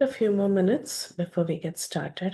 A few more minutes before we get started.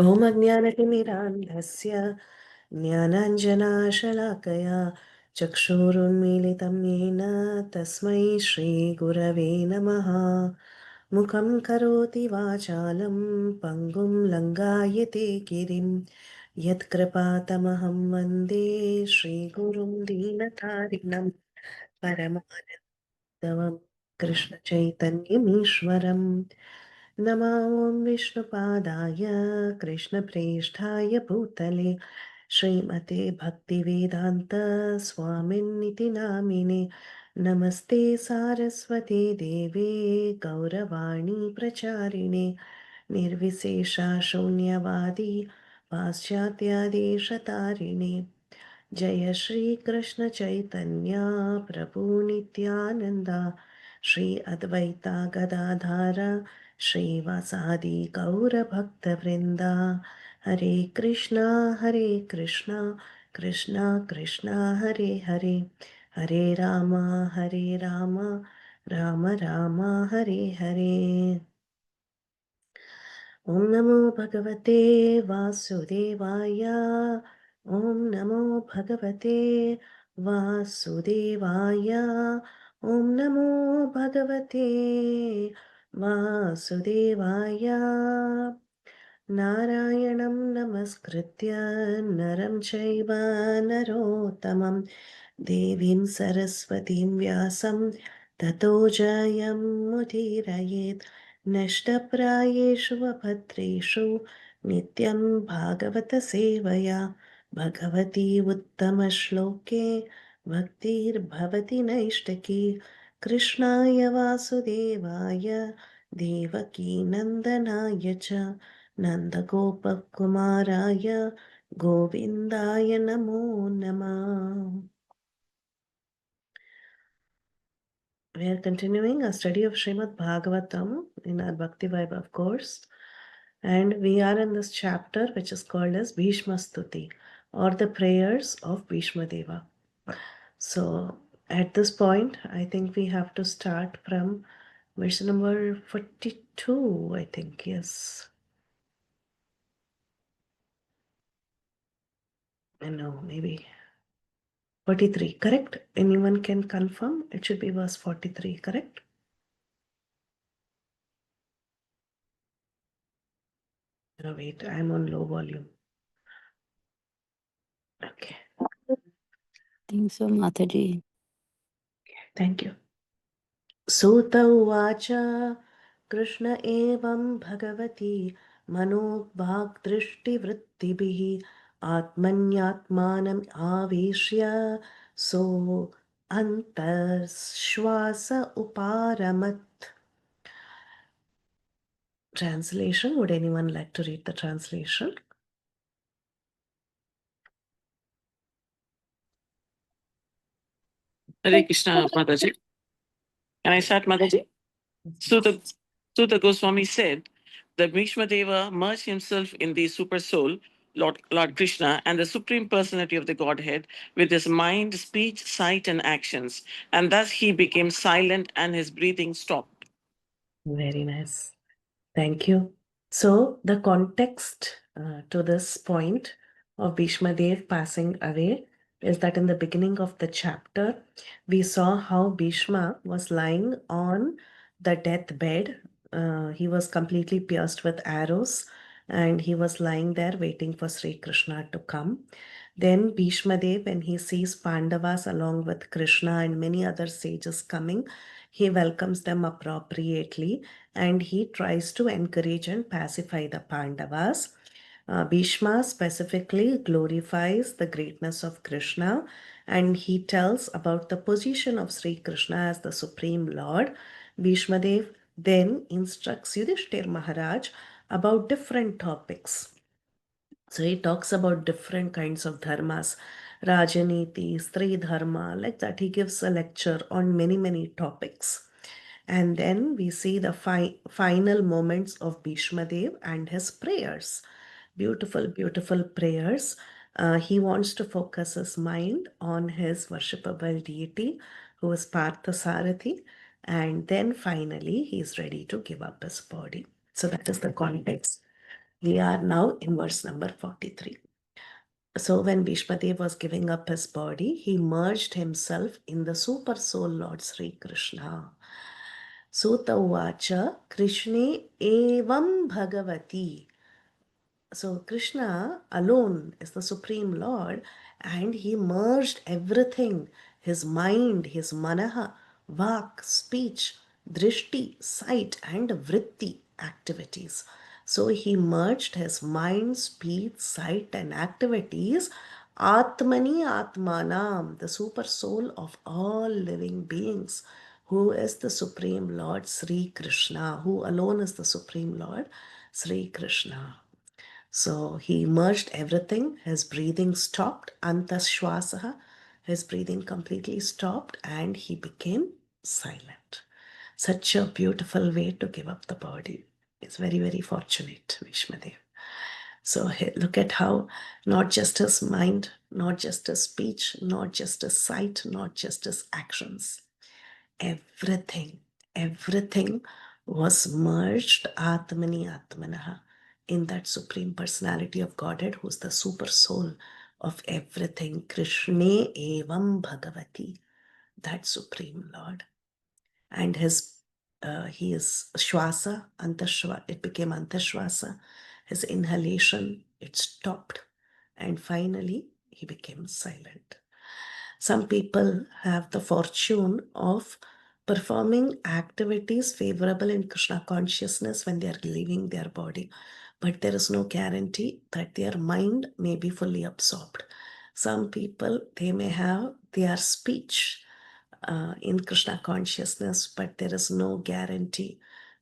ॐ अज्ञानतिमिरान्धस्य ज्ञानाञ्जनाशलाकया चक्षुरुन्मीलितं येन तस्मै श्रीगुरवे नमः। मुखं करोति वाचालं पङ्गुं लङ्घयते गिरिं यत्कृपातमहं वन्दे श्रीगुरुं दीनतारिणं परमानन्दं कृष्णचैतन्यमीश्वरम्। नमो ॐ विष्णुपादाय कृष्णप्रेष्ठाय भूतले श्रीमते भक्तिवेदान्त स्वामिन्निति नामिने। नमस्ते सारस्वती देवे गौरवाणी प्रचारिणे निर्विशेषा शून्यवादी पाश्चात्यादेशतारिणे। जय श्री कृष्ण चैतन्य प्रभु नित्यानंदा श्री अद्वैता गदाधार श्रीवासादि गौरभक्तवृंदा। हरे कृष्णा कृष्णा कृष्णा हरे हरे, हरे राम राम राम हरे हरे। ॐ नमो भगवते वासुदेवाय, ॐ नमो भगवते वासुदेवाय, ॐ नमो भगवते वासुदेवाय। नारायणं नमस्कृत्य नरं चैव नरोत्तमं देवीं सरस्वतीं व्यासं ततो जयमुदीरयेत्। नष्टप्रायेषु वभद्रेषु नित्यं भागवतसेवया भगवती उत्तमश्लोके भक्तिर्भवति नैष्टकी। कृष्णाय वासुदेवाय देवकीनन्दनाय च नन्दगोपकुमाराय गोविन्दाय नमो नमः। We are continuing our study of Srimad Bhagavatam in our Bhakti Vaibhav course, and we are in this chapter which is called as Bhishma Stuti, or the prayers of Bhishma Deva. So at this point, I think we have to start from verse number 42, I think, yes. No, maybe 43, correct? Anyone can confirm? It should be verse 43, correct? No, wait, I'm on low volume. Okay. I think so, Mataji. Thank you. सूत उवाच कृष्ण एवं भगवती मनोभाग्दृष्टिवृत्तिभिः आत्मन्यात्मानम् आवेश्य सो अन्तर्श्वास उपारमत्. Translation. Would anyone like to read the translation? Hare Krishna, Mataji. Can I start, Mataji? Suta Goswami said that Bhishma Deva merged himself in the Super Soul, Lord Krishna, and the Supreme Personality of the Godhead with his mind, speech, sight, and actions, and thus he became silent and his breathing stopped. Very nice. Thank you. So, the context to this point of Bhishma Dev passing away is that in the beginning of the chapter, we saw how Bhishma was lying on the deathbed. He was completely pierced with arrows and he was lying there waiting for Sri Krishna to come. Then Bhishma Dev, when he sees Pandavas along with Krishna and many other sages coming, he welcomes them appropriately and he tries to encourage and pacify the Pandavas. Bhishma specifically glorifies the greatness of Krishna and he tells about the position of Sri Krishna as the Supreme Lord. Bhishma Dev then instructs Yudhishthir Maharaj about different topics. So he talks about different kinds of dharmas, Rajaniti, Stri Dharma, like that. He gives a lecture on many, many topics. And then we see the final moments of Bhishma Dev and his prayers. Beautiful, beautiful prayers. He wants to focus his mind on his worshipable deity, who is Parthasarathi. And then finally, he is ready to give up his body. So that is the context. We are now in verse number 43. So when Bhishmadev was giving up his body, he merged himself in the super soul Lord Sri Krishna. Sutta Uvacha Krishne Evam Bhagavati. So Krishna alone is the Supreme Lord and he merged everything, his mind, his manaha, vak, speech, drishti, sight and vritti activities. So he merged his mind, speech, sight and activities Atmani Atmanam, the super soul of all living beings, who is the Supreme Lord Sri Krishna, who alone is the Supreme Lord Sri Krishna. So he merged everything. His breathing stopped. Antashwasaha. His breathing completely stopped and he became silent. Such a beautiful way to give up the body. It's very, very fortunate, Vishmadev. So look at how not just his mind, not just his speech, not just his sight, not just his actions, everything was merged Atmani Atmanaha in that Supreme Personality of Godhead who's the super soul of everything. Krishne Evam Bhagavati, that Supreme Lord. And he is Shwasa, Antashwa, it became Antashwasa. His inhalation, it stopped. And finally, he became silent. Some people have the fortune of performing activities favorable in Krishna consciousness when they are leaving their body, but there is no guarantee that their mind may be fully absorbed. Some people, they may have their speech in Krishna consciousness, but there is no guarantee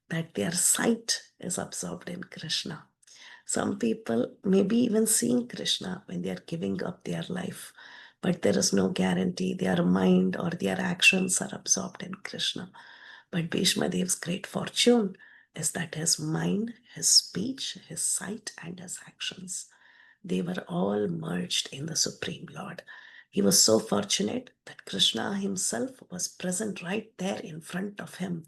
that their sight is absorbed in Krishna. Some people may be even seeing Krishna when they are giving up their life, but there is no guarantee their mind or their actions are absorbed in Krishna. But Bhishma Dev's great fortune is that his mind, his speech, his sight, and his actions, they were all merged in the Supreme Lord. He was so fortunate that Krishna himself was present right there in front of him,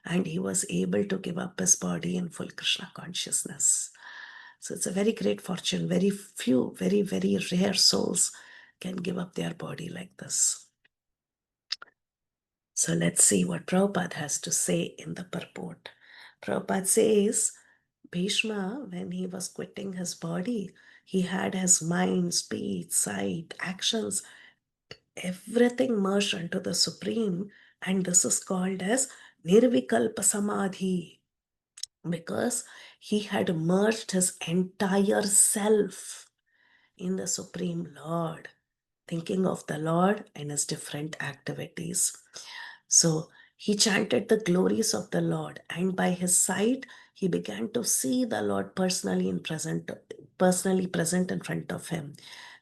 and he was able to give up his body in full Krishna consciousness. So it's a very great fortune. Very few, very, very rare souls can give up their body like this. So let's see what Prabhupada has to say in the purport. Prabhupada says, Bhishma, when he was quitting his body, he had his mind, speech, sight, actions, everything merged into the Supreme, and this is called as Nirvikalpa Samadhi, because he had merged his entire self in the Supreme Lord, thinking of the Lord and his different activities. So he chanted the glories of the Lord, and by his sight, he began to see the Lord personally present in front of him.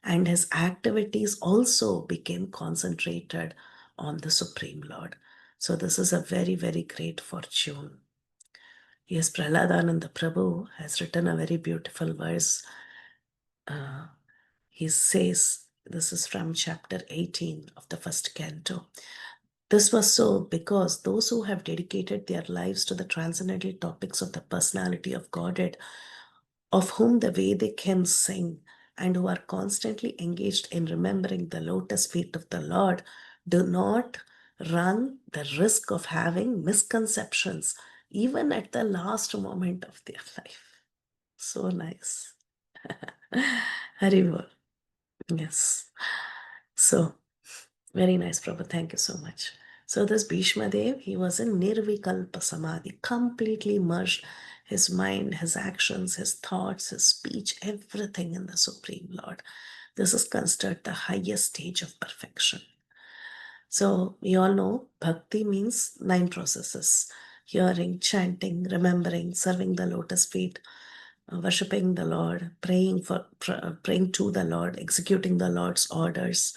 And his activities also became concentrated on the Supreme Lord. So this is a very, very great fortune. Yes, Prahladananda Prabhu has written a very beautiful verse. He says, this is from chapter 18 of the first canto. This was so because those who have dedicated their lives to the transcendental topics of the personality of Godhead, of whom the Vedic hymns sing, and who are constantly engaged in remembering the lotus feet of the Lord, do not run the risk of having misconceptions even at the last moment of their life. So nice. Haribol. Yes. So, very nice, Prabhu. Thank you so much. So this Bhishma Dev, he was in Nirvikalpa Samadhi, completely immersed, his mind, his actions, his thoughts, his speech, everything in the Supreme Lord. This is considered the highest stage of perfection. So we all know Bhakti means 9 processes: hearing, chanting, remembering, serving the lotus feet, worshipping the Lord, praying to the Lord, executing the Lord's orders,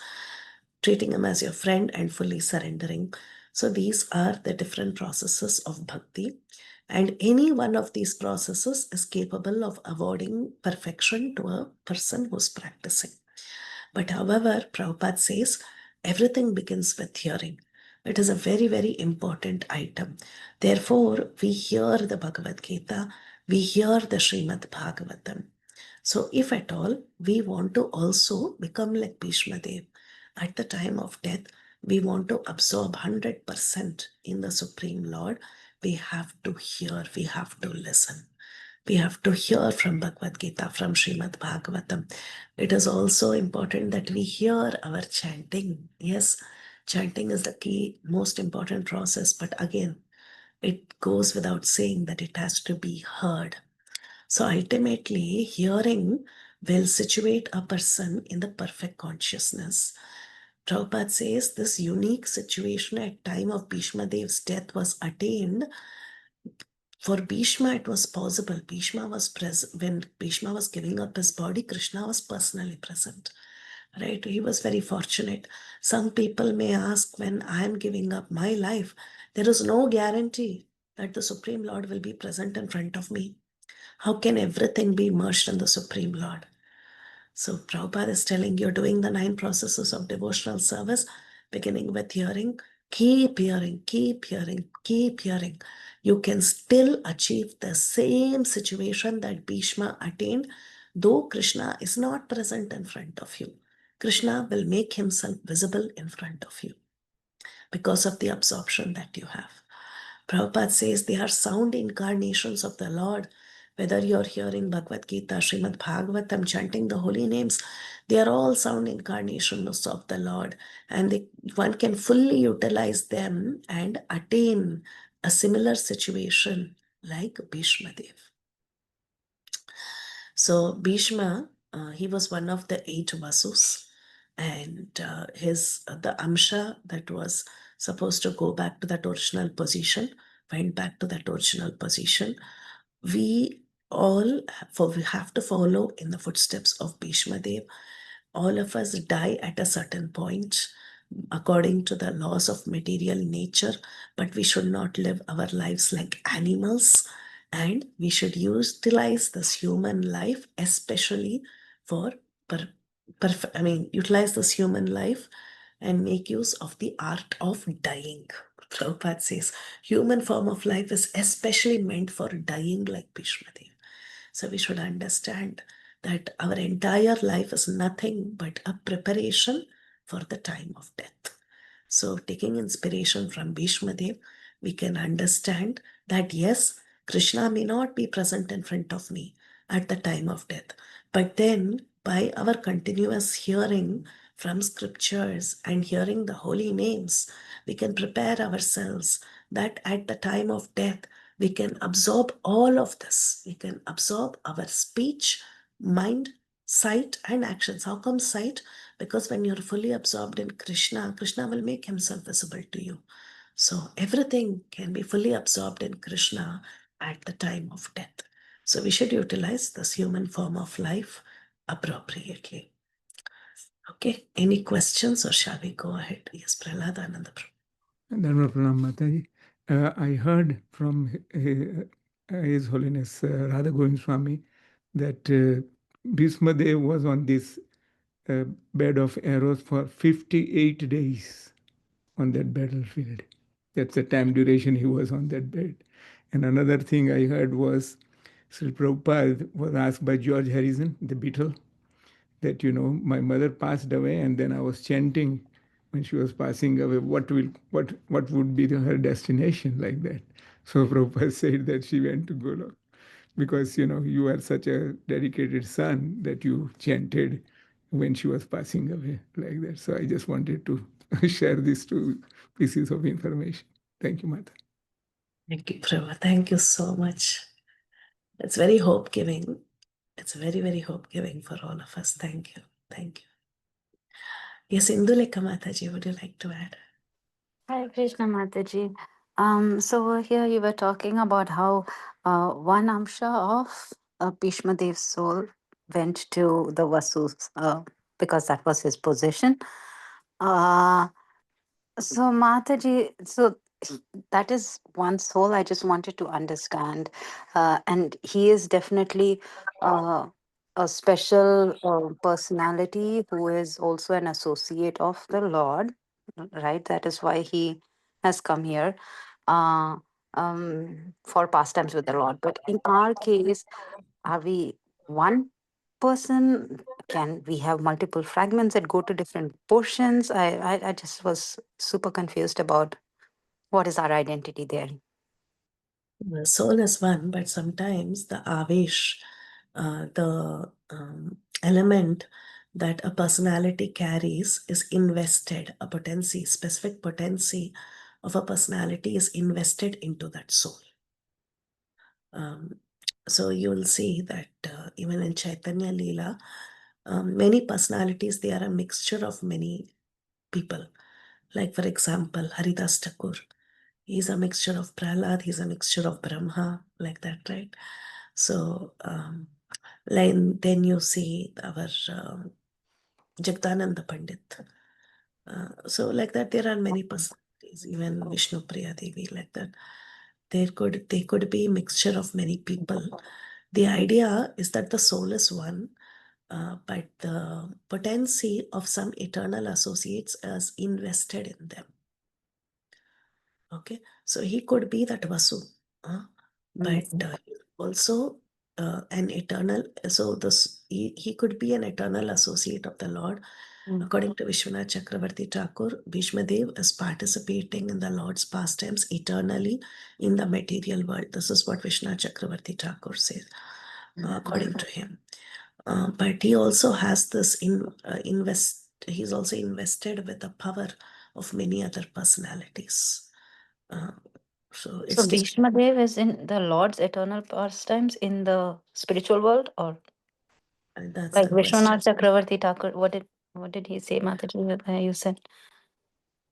treating him as your friend, and fully surrendering. So these are the different processes of bhakti, and any one of these processes is capable of awarding perfection to a person who's practicing. But however, Prabhupada says everything begins with hearing. It is a very, very important item. Therefore, we hear the Bhagavad Gita, we hear the Srimad Bhagavatam. So, if at all we want to also become like Bhishma Dev, at the time of death, we want to absorb 100% in the Supreme Lord, we have to hear, we have to listen. We have to hear from Bhagavad Gita, from Srimad Bhagavatam. It is also important that we hear our chanting. Yes, chanting is the key, most important process, but again, it goes without saying that it has to be heard. So ultimately, hearing will situate a person in the perfect consciousness. Prabhupada says this unique situation at time of Bhishma Dev's death was attained. For Bhishma, it was possible. Bhishma was present. When Bhishma was giving up his body, Krishna was personally present. Right? He was very fortunate. Some people may ask, when I am giving up my life, there is no guarantee that the Supreme Lord will be present in front of me. How can everything be immersed in the Supreme Lord? So Prabhupada is telling you're doing the 9 processes of devotional service, beginning with hearing. Keep hearing, keep hearing, keep hearing. You can still achieve the same situation that Bhishma attained, though Krishna is not present in front of you. Krishna will make himself visible in front of you because of the absorption that you have. Prabhupada says they are sound incarnations of the Lord. Whether you're hearing Bhagavad Gita, Srimad Bhagavatam, chanting the holy names, they are all sound incarnations of the Lord. And one can fully utilize them and attain a similar situation like Bhishma Dev. So Bhishma, he was one of the 8 Vasus, and the Amsha that was supposed to go back to that original position went back to that original position. We we have to follow in the footsteps of Bhishma Dev. All of us die at a certain point according to the laws of material nature, but we should not live our lives like animals, and we should utilize this human life especially for utilize this human life and make use of the art of dying. Prabhupada says human form of life is especially meant for dying like Bhishma Dev. So we should understand that our entire life is nothing but a preparation for the time of death. So taking inspiration from Bhishma Dev, we can understand that yes, Krishna may not be present in front of me at the time of death, but then by our continuous hearing from scriptures and hearing the holy names, we can prepare ourselves that at the time of death, we can absorb all of this. We can absorb our speech, mind, sight, and actions. How come sight? Because when you're fully absorbed in Krishna, Krishna will make himself visible to you. So everything can be fully absorbed in Krishna at the time of death. So we should utilize this human form of life appropriately. Okay, any questions or shall we go ahead? Yes, Prahlad Ananda. Dharma Pranam Mataji. I heard from His Holiness Radha Govind Swami that Bhishma Dev was on this bed of arrows for 58 days on that battlefield. That's the time duration he was on that bed. And another thing I heard was Sri Prabhupada was asked by George Harrison, the Beatle, that, my mother passed away and then I was chanting when she was passing away, what would be her destination, like that. So Prabhupada said that she went to Golok because, you are such a dedicated son that you chanted when she was passing away, like that. So I just wanted to share these two pieces of information. Thank you, Mata. Thank you, Prabhu. Thank you so much. It's very hope-giving. It's very, very hope-giving for all of us. Thank you. Thank you. Yes, Indulekha Mataji, would you like to add? Hi, Krishna Mataji. So over here you were talking about how one amsha of Bhishma Dev's soul went to the Vasus because that was his position. So Mataji, so that is one soul I just wanted to understand. And he is definitely a special personality who is also an associate of the Lord, right? That is why he has come here uh, for pastimes with the Lord. But in our case, are we one person? Can we have multiple fragments that go to different portions? I just was super confused about what is our identity there. The soul is one, but sometimes the avesh, the element that a personality carries is invested, a potency, specific potency of a personality is invested into that soul. So you'll see that even in Chaitanya Leela, many personalities, they are a mixture of many people. Like, for example, Haridas Thakur, he's a mixture of Prahlad, he's a mixture of Brahma, like that, right? So, then you see our Jagdananda Pandit. So, like that, there are many personalities, even Vishnu Priya Devi, like that. They could be a mixture of many people. The idea is that the soul is one, but the potency of some eternal associates is invested in them. Okay, so he could be that Vasu, but also an eternal. So he could be an eternal associate of the Lord. According to Vishwanath Chakravarti Thakur, Bhishma Dev is participating in the Lord's pastimes eternally in the material world. This is what Vishwanath Chakravarti Thakur says, according to him. But he also has this he's also invested with the power of many other personalities. So it's Bhishma Dev is in the Lord's eternal pastimes in the spiritual world, or that's like the question. Vishwanath Chakravarti Thakur? What did he say, Mataji? You said.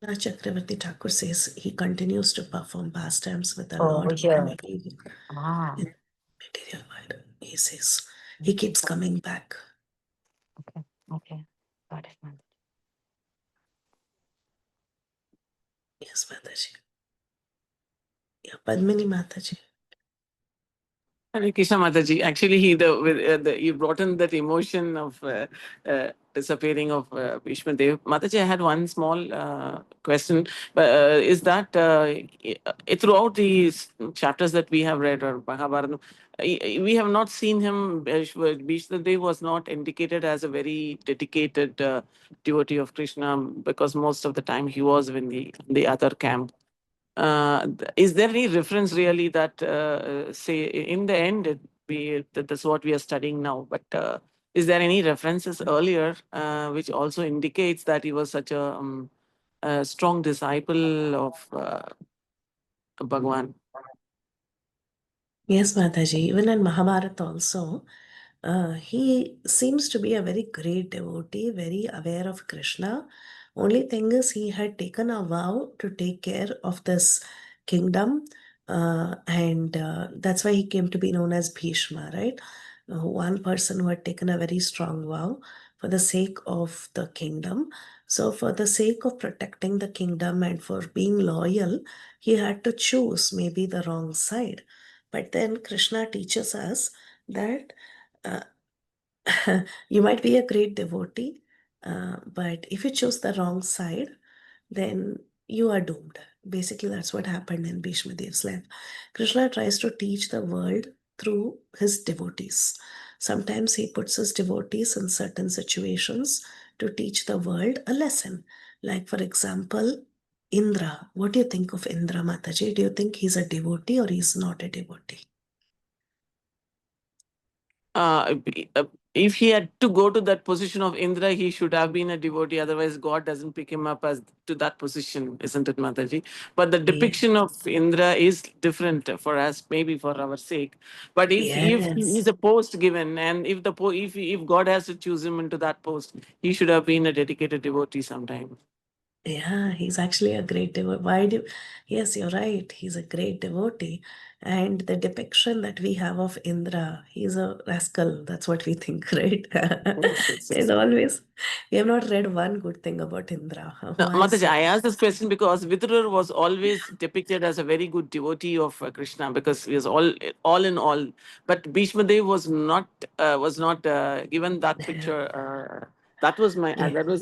Chakravarti Thakur says he continues to perform pastimes with the Oh, Lord yeah. in the material world. He says he keeps coming back. Okay, got it, Mataji. Yes, Mataji. Yeah, Padmini Mataji. Hare Krishna Mataji. Actually, you brought in that emotion of disappearing of Bhishma Dev. Mataji, I had one small question. Is that throughout these chapters that we have read, or Mahabharata, we have not seen him, Bhishma Dev was not indicated as a very dedicated devotee of Krishna, because most of the time he was in the other camp. Is there any reference really that say in the end that's what we are studying now, but is there any references earlier which also indicates that he was such a strong disciple of Bhagwan? Yes, Mataji. Even in Mahabharata also, he seems to be a very great devotee, very aware of Krishna. Only thing is, he had taken a vow to take care of this kingdom, and that's why he came to be known as Bhishma, right? One person who had taken a very strong vow for the sake of the kingdom. So for the sake of protecting the kingdom and for being loyal, he had to choose maybe the wrong side. But then Krishna teaches us that uh, you might be a great devotee, but if you choose the wrong side, then you are doomed. Basically, that's what happened in Bhishma Dev's life. Krishna tries to teach the world through his devotees. Sometimes he puts his devotees in certain situations to teach the world a lesson. Like, for example, Indra. What do you think of Indra, Mataji? Do you think he's a devotee or he's not a devotee? uh, if he had to go to that position of Indra, he should have been a devotee. Otherwise, God doesn't pick him up as to that position, isn't it, Mataji? But the Yeah. depiction of Indra is different for us, maybe for our sake. But if he Yes. is a post given, and if the if God has to choose him into that post, he should have been a dedicated devotee sometime. Yeah, he's actually a great devotee. Yes, you're right. He's a great devotee. And the depiction that we have of Indra, he's a rascal. That's what we think, right? Yes, yes, yes. And always, we have not read one good thing about Indra. No, Why Mataji, so? I asked this question because Vidura was always depicted as a very good devotee of Krishna because he was all in all. But Bhishma Dev was not given that Yeah, picture. yeah. That was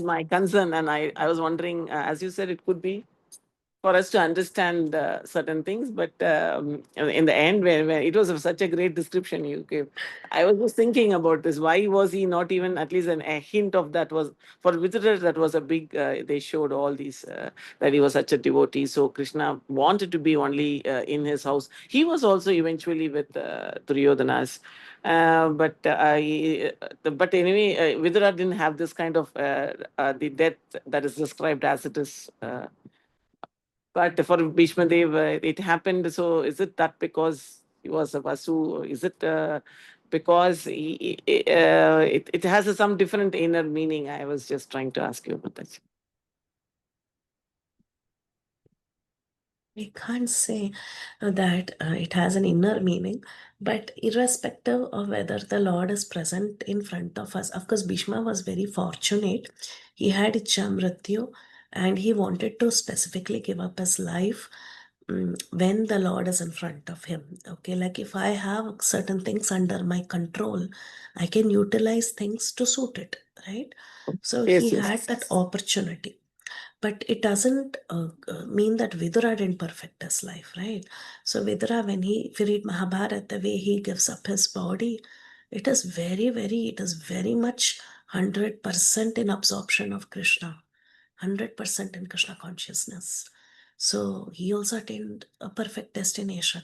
my concern, and I was wondering, as you said, it could be for us to understand certain things. But in the end, when it was such a great description you gave, I was just thinking about this. Why was he not even at least a hint of that was for visitors? That was a big. They showed all these that he was such a devotee. So Krishna wanted to be only in his house. He was also eventually with Duryodhana's. But anyway, Vidura didn't have this kind of the death that is described as it is. But for Bhishma Dev, it happened. So is it that because he was a Vasu? Is it because it has some different inner meaning? I was just trying to ask you about that. We can't say that it has an inner meaning, but irrespective of whether the Lord is present in front of us, of course, Bhishma was very fortunate. He had Ichha and he wanted to specifically give up his life when the Lord is in front of him. Okay, like if I have certain things under my control, I can utilize things to suit it, right? So he Yes, had yes. that opportunity. But it doesn't mean that Vidura didn't perfect his life, right? So Vidura, if you read Mahabharata, the way he gives up his body, it is very much 100% in absorption of Krishna, 100% in Krishna consciousness. So he also attained a perfect destination.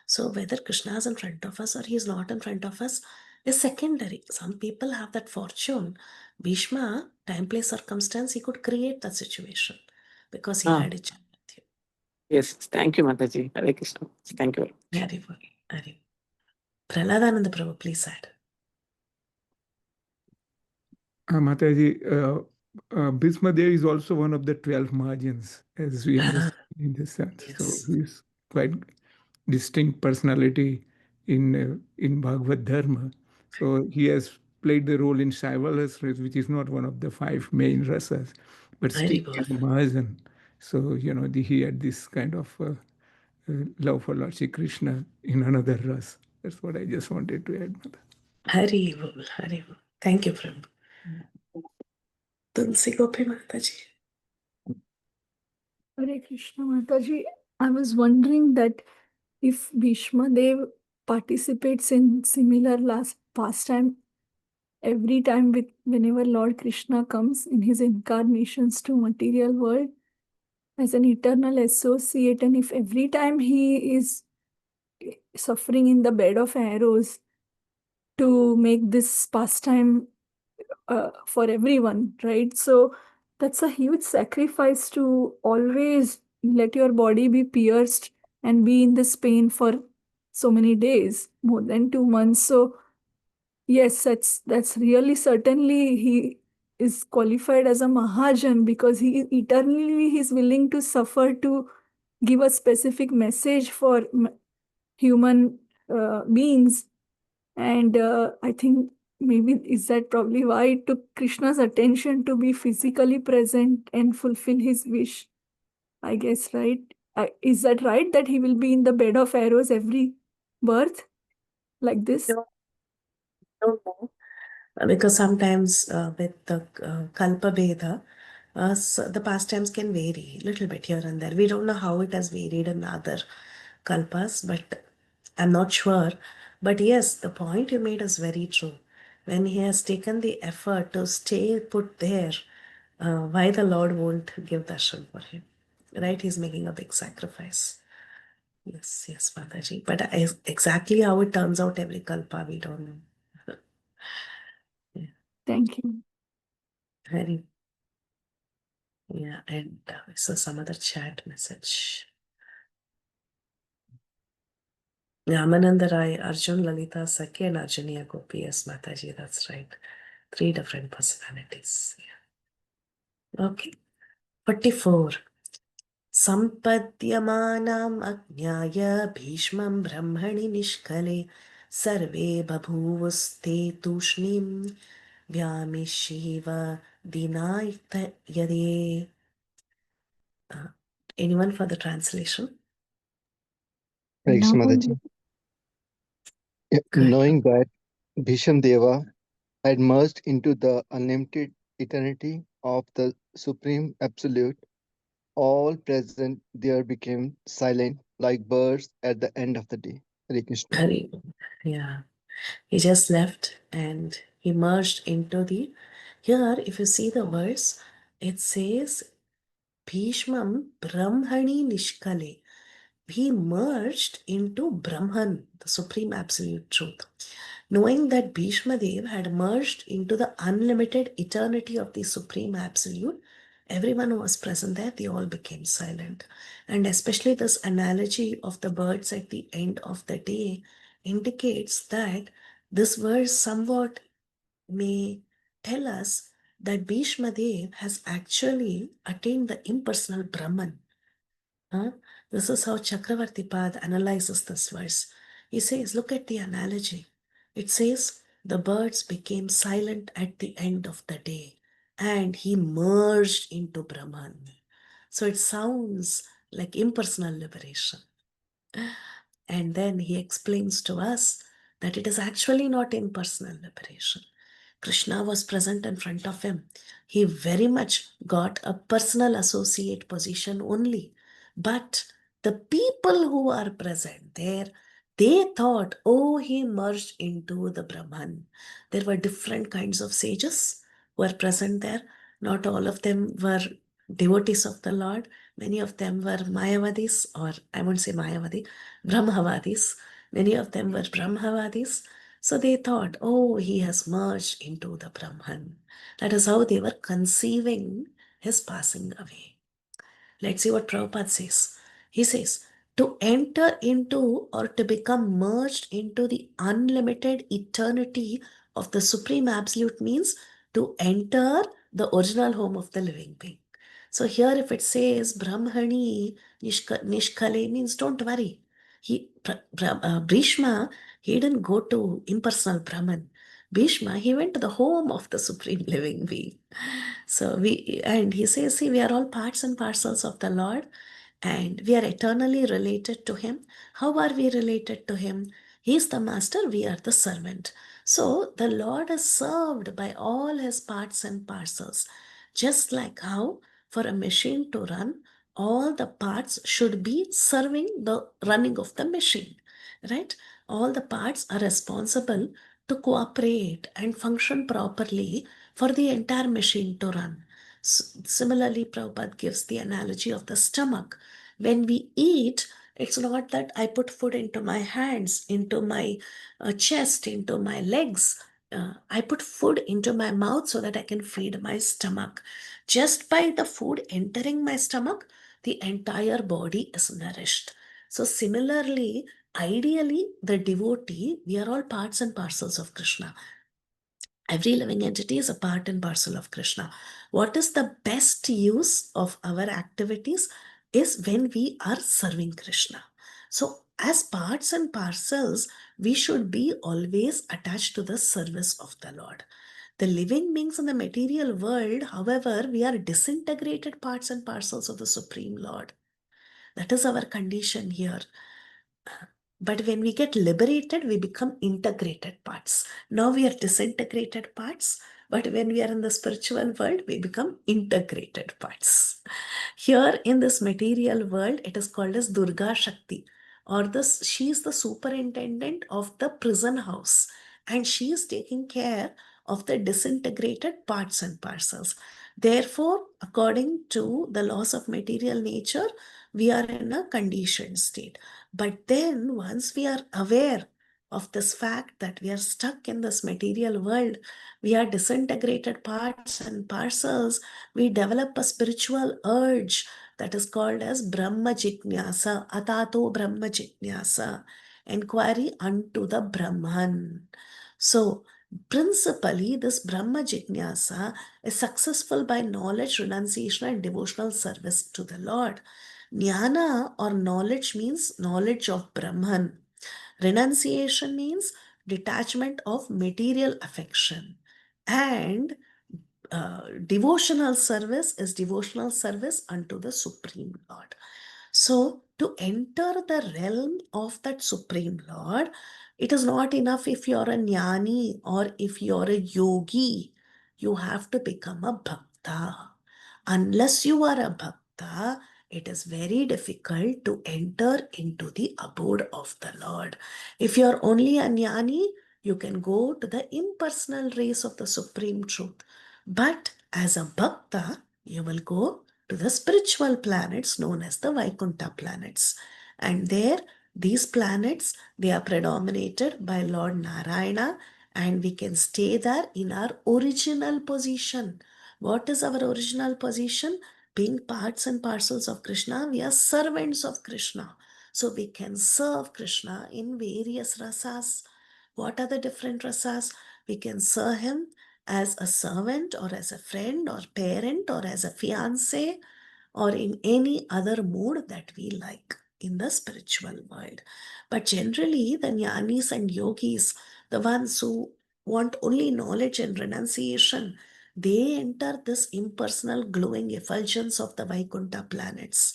So whether Krishna is in front of us or he is not in front of us is secondary. Some people have that fortune. Bhishma, time, place, circumstance, he could create that situation because he Ah, had a chance with you. yes. Thank you, Mataji. Hare Krishna. Thank you very much. Very well. Very well. Prahladananda Prabhu, please add. Mataji, Bhisma Dev is also one of the 12 margins, as we understand in this sense. So Yes. he's quite distinct personality in Bhagavad Dharma. So he has played the role in Shaiva Rasas, which is not one of the 5 main rasas, but still Very he good. is a Mahajan. So, he had this kind of love for Lord Shri Krishna in another ras. That's what I just wanted to add, Mata. Hari Bol, Hari Bol. Thank you, Prabhu. Tulsi Gopi Mataji. Hare Krishna Mataji, I was wondering that if Bhishma Dev participates in similar last pastime every time whenever Lord Krishna comes in his incarnations to material world as an eternal associate, and if every time he is suffering in the bed of arrows to make this pastime for everyone, right? So that's a huge sacrifice to always let your body be pierced and be in this pain for so many days, more than 2 months. So yes, that's really certainly he is qualified as a Mahajan because he eternally is willing to suffer to give a specific message for human beings. And I think maybe is that probably why it took Krishna's attention to be physically present and fulfill his wish? I guess, right? Is that right, that he will be in the bed of arrows every birth like this? Don't know. Because sometimes with the Kalpa Bheda, so the pastimes can vary a little bit here and there. We don't know how it has varied in other Kalpas, but I'm not sure. But yes, the point you made is very true. When he has taken the effort to stay put there, why the Lord won't give darshan for him? Right? He's making a big sacrifice. Yes, yes, Mataji. But exactly how it turns out every Kalpa, we don't know. Thank you. Very. Yeah, and so some other chat message. Yamananda Rai, Arjun, Lalita, Sakya, and Arjunia Gopi. Yes, Mataji, that's right. 3 different personalities. Yeah. Okay. 44. सम्पद्यमानाम् अज्ञाय भीष्मं ब्रह्मणि निष्कले सर्वे बभूवुस्ते तूष्णीं व्यामिषीव दीनायित यदे. Anyone for the translation? Hare Krishna, Mataji. Good. Knowing that Bhisham Deva had merged into the unlimited eternity of the Supreme Absolute, all present there became silent like birds at the end of the day. Hare Krishna. Hari. Yeah. He just left and he merged into the. Here, if you see the verse, it says Bhishmam Brahmani Nishkale. He merged into Brahman, the supreme absolute truth. Knowing that Bhishma Dev had merged into the unlimited eternity of the supreme absolute, everyone who was present there, they all became silent. And especially this analogy of the birds at the end of the day indicates that this verse somewhat may tell us that Bhishma Dev has actually attained the impersonal Brahman. This is how Chakravarti Pad analyzes this verse. He says, look at the analogy. It says, the birds became silent at the end of the day and he merged into Brahman. So it sounds like impersonal liberation. And then he explains to us that it is actually not impersonal liberation. Krishna was present in front of him. He very much got a personal associate position only. But the people who are present there, they thought, oh, he merged into the Brahman. There were different kinds of sages who were present there. Not all of them were devotees of the Lord. Many of them were Mayavadis, or I won't say Mayavadi, Brahmavadis. Many of them were Brahmavadis. So they thought, oh, he has merged into the Brahman. That is how they were conceiving his passing away. Let's see what Prabhupada says. He says, to enter into or to become merged into the unlimited eternity of the Supreme Absolute means to enter the original home of the living being. So here if it says Brahmani Nishkale means don't worry. Bhishma, he didn't go to impersonal Brahman. Bhishma, he went to the home of the Supreme Living Being. So he says, see, we are all parts and parcels of the Lord and we are eternally related to Him. How are we related to Him? He is the master, we are the servant. So the Lord is served by all His parts and parcels. Just like how for a machine to run, all the parts should be serving the running of the machine, right? All the parts are responsible to cooperate and function properly for the entire machine to run. Similarly, Prabhupada gives the analogy of the stomach. When we eat, it's not that I put food into my hands, into my chest, into my legs. I put food into my mouth so that I can feed my stomach. Just by the food entering my stomach, the entire body is nourished. So similarly, ideally, the devotee, we are all parts and parcels of Krishna. Every living entity is a part and parcel of Krishna. What is the best use of our activities is when we are serving Krishna. So as parts and parcels, we should be always attached to the service of the Lord. The living beings in the material world, however, we are disintegrated parts and parcels of the Supreme Lord. That is our condition here. But when we get liberated, we become integrated parts. Now we are disintegrated parts, but when we are in the spiritual world, we become integrated parts. Here in this material world, it is called as Durga Shakti, or this, she is the superintendent of the prison house, and she is taking care of the disintegrated parts and parcels. Therefore, according to the laws of material nature, we are in a conditioned state. But then, once we are aware of this fact that we are stuck in this material world, we are disintegrated parts and parcels, we develop a spiritual urge that is called as Brahma Jijnasa, Atato Brahma Jijnasa, inquiry unto the Brahman. So, principally, this Brahma Jijnasa is successful by knowledge, renunciation, and devotional service to the Lord. Jnana or knowledge means knowledge of Brahman. Renunciation means detachment of material affection. And devotional service is devotional service unto the Supreme Lord. So, to enter the realm of that Supreme Lord, it is not enough if you're a jnani or if you're a yogi. You have to become a bhakta. Unless you are a bhakta, it is very difficult to enter into the abode of the Lord. If you're only a jnani, you can go to the impersonal race of the Supreme Truth. But as a bhakta, you will go to the spiritual planets known as the Vaikuntha planets. And there, these planets, they are predominated by Lord Narayana, and we can stay there in our original position. What is our original position? Being parts and parcels of Krishna, we are servants of Krishna. So we can serve Krishna in various rasas. What are the different rasas? We can serve him as a servant or as a friend or parent or as a fiance or in any other mood that we like in the spiritual world. But generally, the jnanis and yogis, the ones who want only knowledge and renunciation, they enter this impersonal glowing effulgence of the Vaikuntha planets.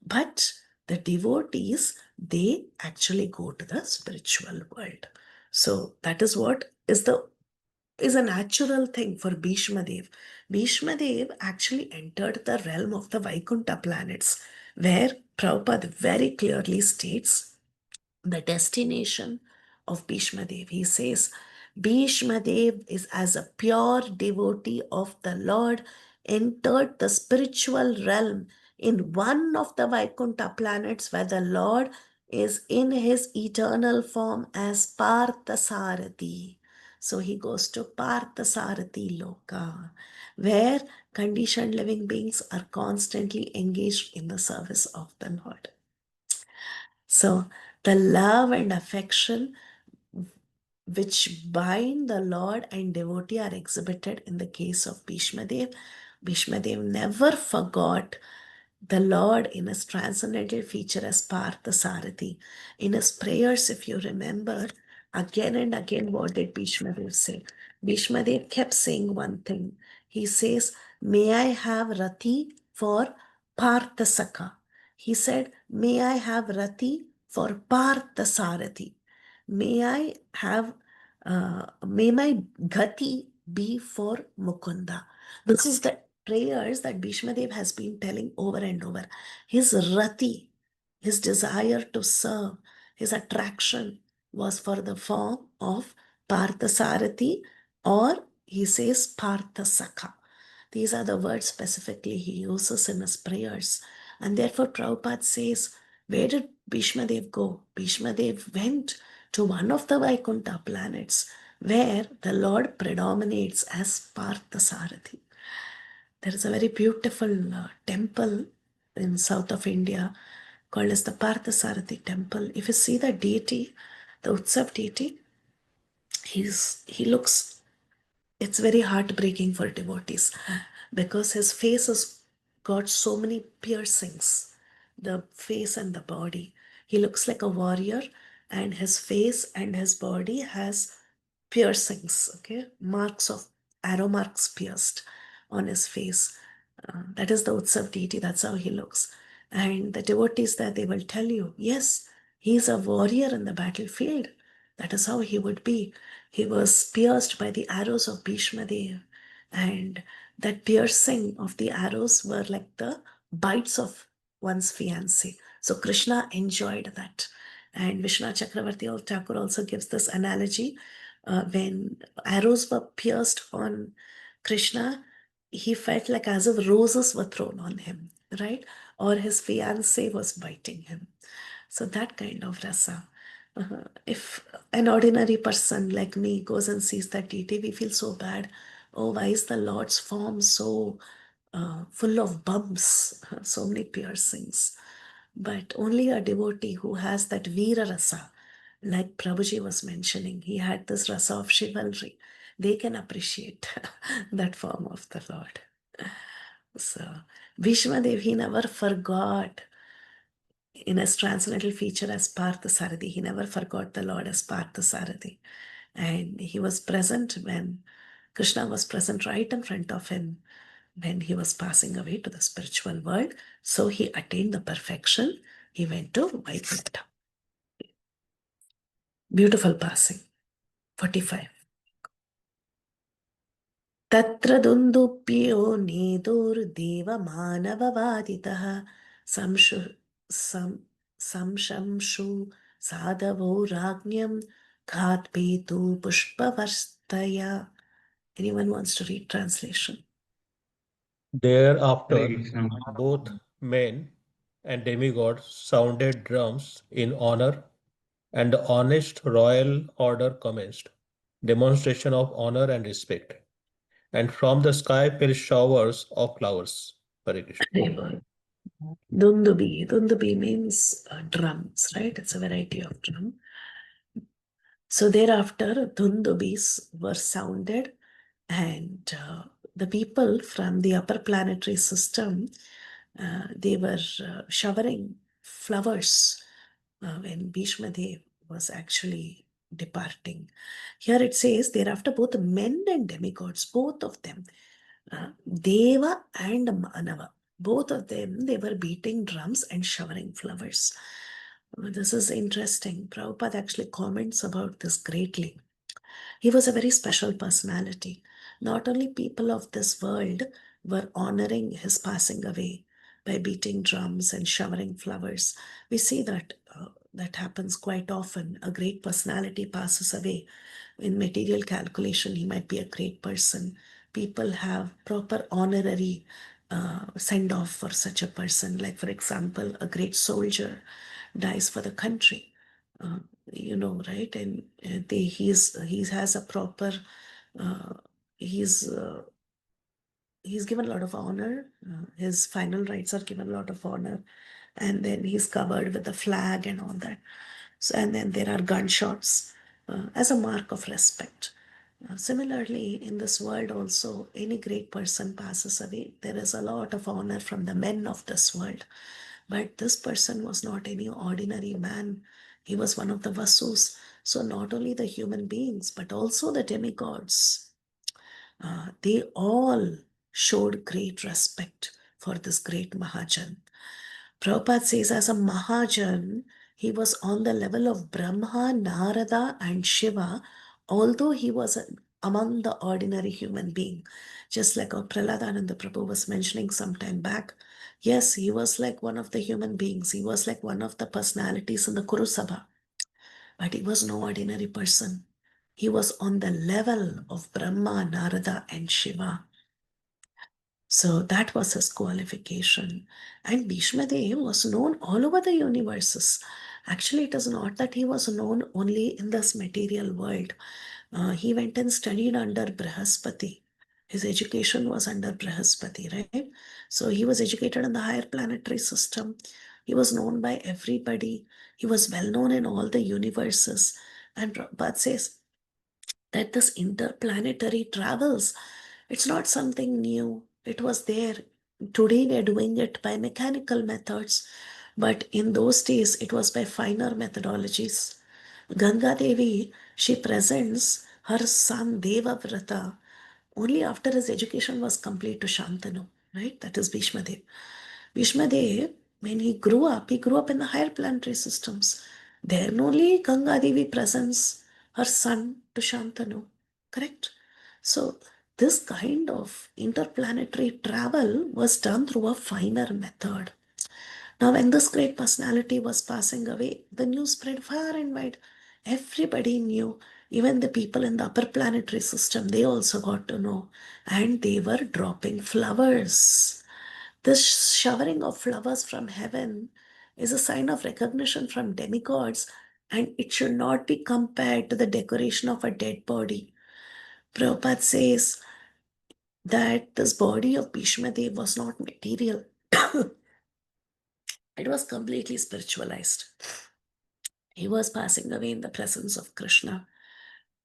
But the devotees, they actually go to the spiritual world. So that is what is a natural thing for Bhishma Dev. Bhishma Dev actually entered the realm of the Vaikuntha planets, where Prabhupada very clearly states the destination of Bhishma Dev. He says, Bhishma Dev is as a pure devotee of the Lord, entered the spiritual realm in one of the Vaikuntha planets where the Lord is in his eternal form as Parthasarathi. So he goes to Parthasarathi Loka, where conditioned living beings are constantly engaged in the service of the Lord. So the love and affection which bind the Lord and devotee are exhibited in the case of Bhishma Dev. Bhishma Dev never forgot the Lord in his transcendental feature as Parthasarathi. In his prayers, if you remember, again and again, what did Bhishma Dev say? Bhishma Dev kept saying one thing. He says, may I have Rati for Parthasaka. He said, may I have Rati for Parthasarathi. May my Gati be for Mukunda. This is the prayers that Bhishma Dev has been telling over and over. His rati, his desire to serve, his attraction was for the form of Parthasarathi, or he says Parthasakha. These are the words specifically he uses in his prayers. And therefore Prabhupada says, where did Bhishma Dev go? Bhishma Dev went to one of the Vaikuntha planets where the Lord predominates as Parthasarathi. There is a very beautiful temple in south of India called as the Parthasarathi temple. If you see the deity, the Utsav deity, he looks, it's very heartbreaking for devotees because his face has got so many piercings, the face and the body. He looks like a warrior, and his face and his body has piercings, okay, marks of arrow marks pierced on his face. That is the Utsav deity, that's how he looks. And the devotees there, they will tell you, yes, he is a warrior in the battlefield. That is how he would be. He was pierced by the arrows of Bhishma Dev, and that piercing of the arrows were like the bites of one's fiancé. So Krishna enjoyed that. And Vishwanath Chakravarti Thakur also gives this analogy. When arrows were pierced on Krishna, he felt like as if roses were thrown on him, right? Or his fiancée was biting him. So that kind of rasa. If an ordinary person like me goes and sees that deity, we feel so bad. Oh, why is the Lord's form so full of bumps, so many piercings? But only a devotee who has that Veera rasa, like Prabhuji was mentioning, he had this rasa of chivalry. They can appreciate that form of the Lord. So, Bhishmadev, he never forgot in his transcendental feature as Parthasarathi. He never forgot the Lord as Parthasarathi. And he was present when Krishna was present right in front of him when he was passing away to the spiritual world. So he attained the perfection. He went to Vaikuntha. Beautiful passing. 45. तत्र दुन्दुप्यो नेदुर्देवमानववादितः संशंशु साधवो राज्ञं घात्पेतु पुष्पवर्स्तया. Anyone wants to read translation? Thereafter, both men and demigods sounded drums in honor, and the honest royal order commenced, demonstration of honor and respect. And from the sky fell showers of flowers. Hare Krishna. Dundubi. Dundubi means drums, right? It's a variety of drum. So thereafter, Dundubis were sounded, and the people from the upper planetary system, they were showering flowers when Bhishma Dev was actually departing. Here it says, thereafter both men and demigods, both of them, Deva and Manava, both of them, they were beating drums and showering flowers. This is interesting. Prabhupada actually comments about this greatly. He was a very special personality. Not only people of this world were honoring his passing away by beating drums and showering flowers. We see that that happens quite often. A great personality passes away. In material calculation, he might be a great person. People have proper honorary send off for such a person. Like, for example, a great soldier dies for the country. Right? And he has a proper, uh, he's given a lot of honor. His final rites are given a lot of honor, and then he's covered with the flag and all that. So, and then there are gunshots as a mark of respect. Similarly, in this world also, any great person passes away, there is a lot of honor from the men of this world. But this person was not any ordinary man. He was one of the Vasus. So not only the human beings, but also the demigods, they all showed great respect for this great Mahajan. Prabhupada says, as a Mahajan, he was on the level of Brahma, Narada, and Shiva, although he was among the ordinary human being. Just like our Prahladananda Prabhu was mentioning some time back. Yes, he was like one of the human beings. He was like one of the personalities in the Kuru Sabha. But he was no ordinary person. He was on the level of Brahma, Narada, and Shiva. So that was his qualification. And Bhishma Dev was known all over the universes. Actually, it is not that he was known only in this material world. He went and studied under Brihaspati. His education was under Brihaspati, right? So he was educated in the higher planetary system. He was known by everybody. He was well known in all the universes. And Prabhupada says that this interplanetary travels, it's not something new. It was there. Today we are doing it by mechanical methods. But in those days, it was by finer methodologies. Ganga Devi, she presents her son Devavrata only after his education was complete to Shantanu, right? That is Bhishma Dev. Bhishma Dev, when he grew up in the higher planetary systems. There only Ganga Devi presents her son to Shantanu, correct? So this kind of interplanetary travel was done through a finer method. Now, when this great personality was passing away, the news spread far and wide. Everybody knew, even the people in the upper planetary system, they also got to know. And they were dropping flowers. This showering of flowers from heaven is a sign of recognition from demigods, and it should not be compared to the decoration of a dead body. Prabhupada says that this body of Bhishma Dev was not material. It was completely spiritualized. He was passing away in the presence of Krishna.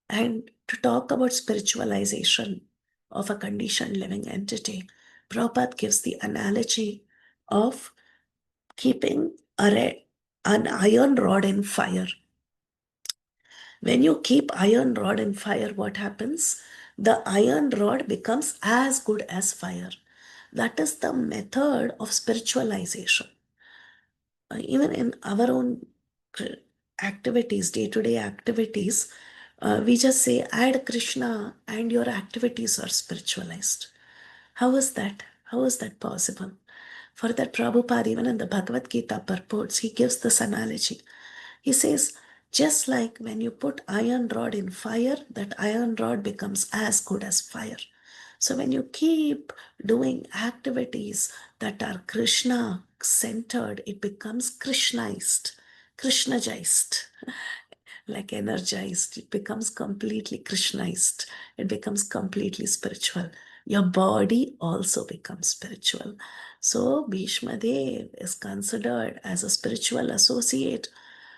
And to talk about spiritualization of a conditioned living entity, Prabhupada gives the analogy of keeping an iron rod in fire. When you keep iron rod in fire, what happens? The iron rod becomes as good as fire. That is the method of spiritualization. Even in our own activities, day-to-day activities, we just say add Krishna and your activities are spiritualized. How is that? How is that possible? For that, Prabhupada, even in the Bhagavad Gita purports, he gives this analogy. He says, just like when you put iron rod in fire, that iron rod becomes as good as fire. So when you keep doing activities that are Krishna centered, it becomes Krishnaized, Krishnajized, like energized. It becomes completely Krishnaized. It becomes completely spiritual. Your body also becomes spiritual. So Bhishma Dev is considered as a spiritual associate.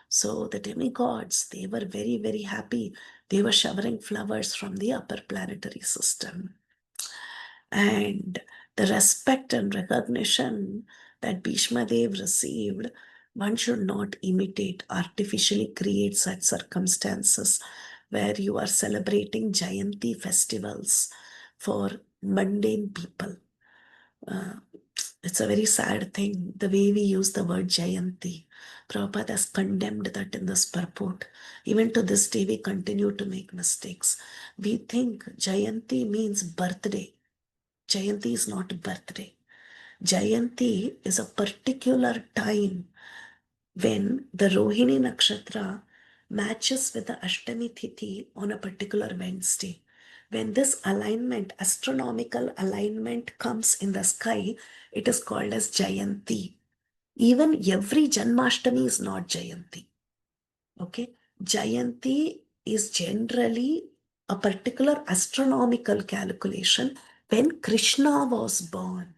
So the demigods, they were very, very happy. They were showering flowers from the upper planetary system. And the respect and recognition that Bhishma Dev received, one should not imitate, artificially create such circumstances where you are celebrating Jayanti festivals for mundane people. It's a very sad thing, the way we use the word Jayanti. Prabhupada has condemned that in this purport. Even to this day, we continue to make mistakes. We think Jayanti means birthday. Jayanti is not birthday. Jayanti is a particular time when the Rohini Nakshatra matches with the Ashtami Tithi on a particular Wednesday. When this alignment, astronomical alignment comes in the sky, it is called as Jayanti. Even every Janmashtami is not Jayanti. Okay? Jayanti is generally a particular astronomical calculation when Krishna was born.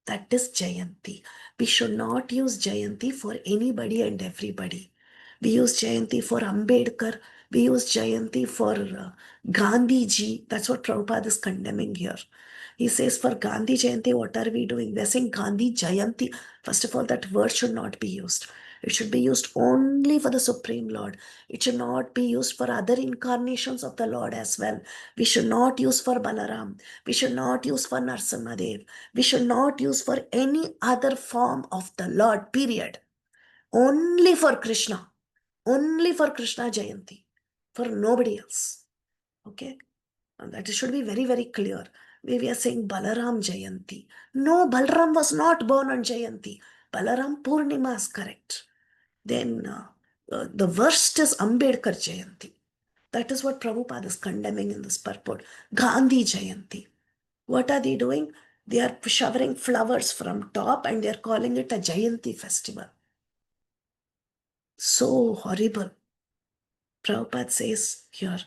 That is Jayanti. We should not use Jayanti for anybody and everybody. We use Jayanti for Ambedkar. We use Jayanti for Gandhi ji. That's what Prabhupada is condemning here. He says for Gandhi Jayanti, what are we doing? We're saying Gandhi Jayanti. First of all, that word should not be used. It should be used only for the Supreme Lord. It should not be used for other incarnations of the Lord as well. We should not use for Balaram. We should not use for Narsimhadev. We should not use for any other form of the Lord, period. Only for Krishna. Only for Krishna Jayanti. For nobody else. Okay? And that should be very, very clear. We are saying Balaram Jayanti. No, Balaram was not born on Jayanti. Balaram Purnima is correct. Then the worst is Ambedkar Jayanti. That is what Prabhupada is condemning in this purport. Gandhi Jayanti. What are they doing? They are showering flowers from top and they are calling it a Jayanti festival. So horrible. Prabhupada says here,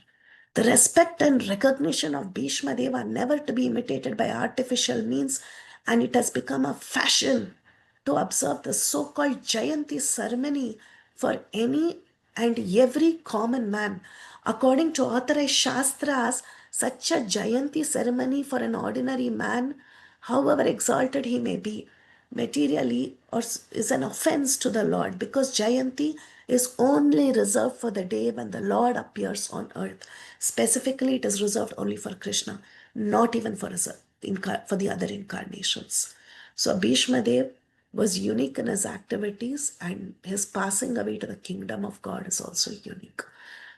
the respect and recognition of Bhishma Deva are never to be imitated by artificial means, and it has become a fashion to observe the so-called Jayanti ceremony for any and every common man. According to authorized Shastras, such a Jayanti ceremony for an ordinary man, however exalted he may be, materially or is an offense to the Lord, because Jayanti is only reserved for the day when the Lord appears on earth. Specifically, it is reserved only for Krishna, not even for the other incarnations. So Bhishma Dev was unique in his activities, and his passing away to the kingdom of God is also unique.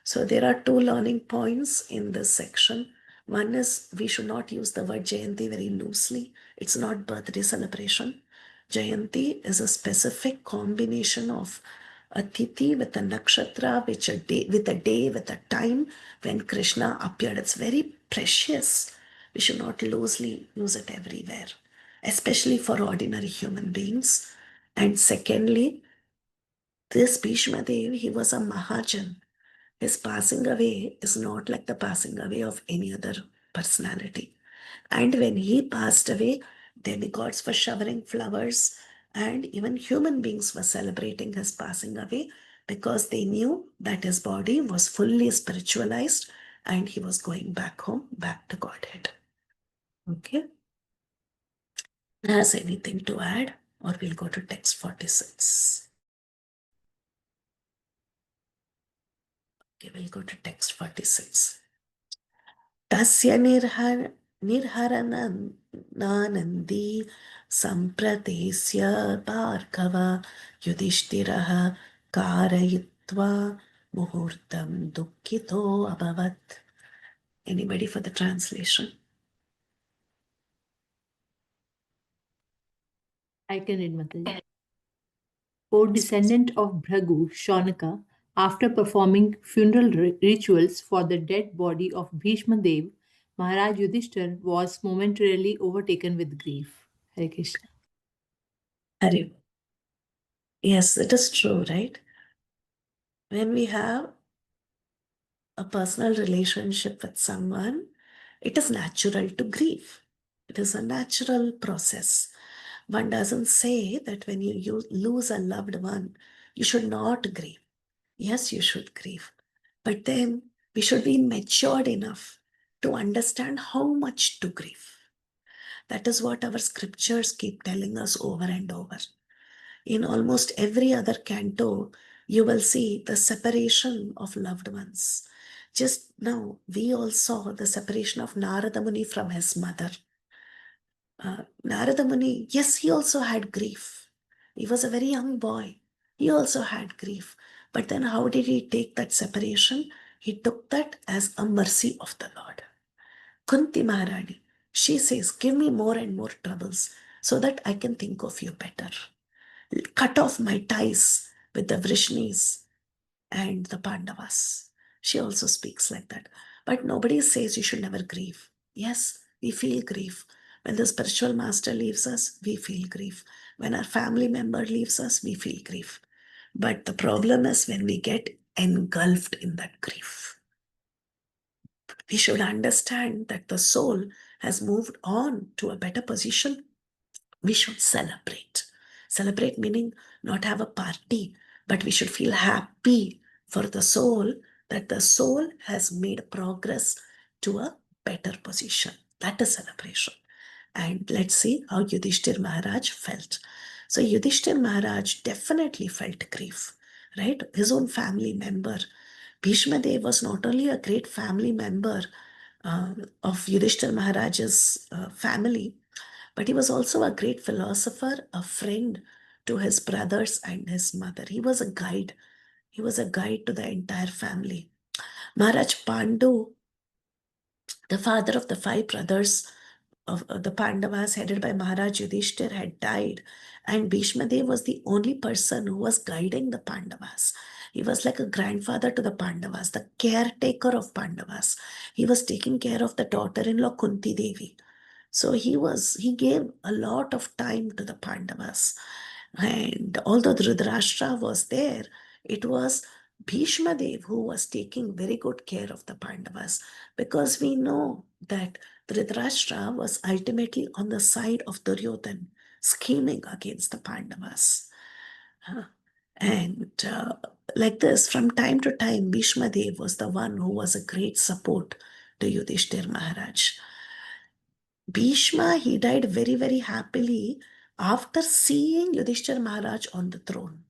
So there are two learning points in this section. One is we should not use the word Jayanti very loosely. It's not birthday celebration. Jayanti is a specific combination of a tithi with a nakshatra, with a day, with a time when Krishna appeared. It's very precious. We should not loosely use it everywhere, especially for ordinary human beings. And secondly, this Bhishma Dev, he was a Mahajan. His passing away is not like the passing away of any other personality. And when he passed away, demigods were showering flowers, and even human beings were celebrating his passing away, because they knew that his body was fully spiritualized and he was going back home, back to Godhead. Okay? Has anything to add? Or we'll go to text 46. Okay, we'll go to text 46. Tasya nirharananandi sampratesya bhargava yudhishthiraha karayitva muhurtam dukkito abhavat. Anybody for the translation? I can read, Mataji. O descendant of Bhragu, Shaunaka, after performing funeral rituals for the dead body of Bhishma Dev, Maharaj Yudhishthir was momentarily overtaken with grief. Hare Krishna. Hare. Yes, it is true, right? When we have a personal relationship with someone, it is natural to grieve. It is a natural process. One doesn't say that when you lose a loved one, you should not grieve. Yes, you should grieve. But then we should be matured enough to understand how much to grieve. That is what our scriptures keep telling us over and over. In almost every other canto, you will see the separation of loved ones. Just now, we all saw the separation of Narada Muni from his mother. Narada Muni, yes, he also had grief. He was a very young boy. He also had grief. But then how did he take that separation? He took that as a mercy of the Lord. Kunti Maharani, she says, give me more and more troubles so that I can think of you better. Cut off my ties with the Vrishnis and the Pandavas. She also speaks like that. But nobody says you should never grieve. Yes, we feel grief. When the spiritual master leaves us, we feel grief. When our family member leaves us, we feel grief. But the problem is when we get engulfed in that grief. We should understand that the soul has moved on to a better position. We should celebrate. Celebrate meaning not have a party, but we should feel happy for the soul, that the soul has made progress to a better position. That is celebration. And let's see how Yudhishthir Maharaj felt. So Yudhishthir Maharaj definitely felt grief, right? His own family member. Bhishma Dev was not only a great family member of Yudhishthir Maharaj's family, but he was also a great philosopher, a friend to his brothers and his mother. He was a guide. He was a guide to the entire family. Maharaj Pandu, the father of the five brothers of the Pandavas, headed by Maharaj Yudhishthir, had died. And Bhishma Dev was the only person who was guiding the Pandavas. He was like a grandfather to the Pandavas, the caretaker of Pandavas. He was taking care of the daughter-in-law Kunti Devi. So he gave a lot of time to the Pandavas. And although Dhritarashtra was there, it was Bhishma Dev who was taking very good care of the Pandavas, because we know that Dhritarashtra was ultimately on the side of Duryodhana, scheming against the Pandavas. And like this, from time to time, Bhishma Dev was the one who was a great support to Yudhishthir Maharaj. Bhishma, he died very, very happily, after seeing Yudhishthir Maharaj on the throne.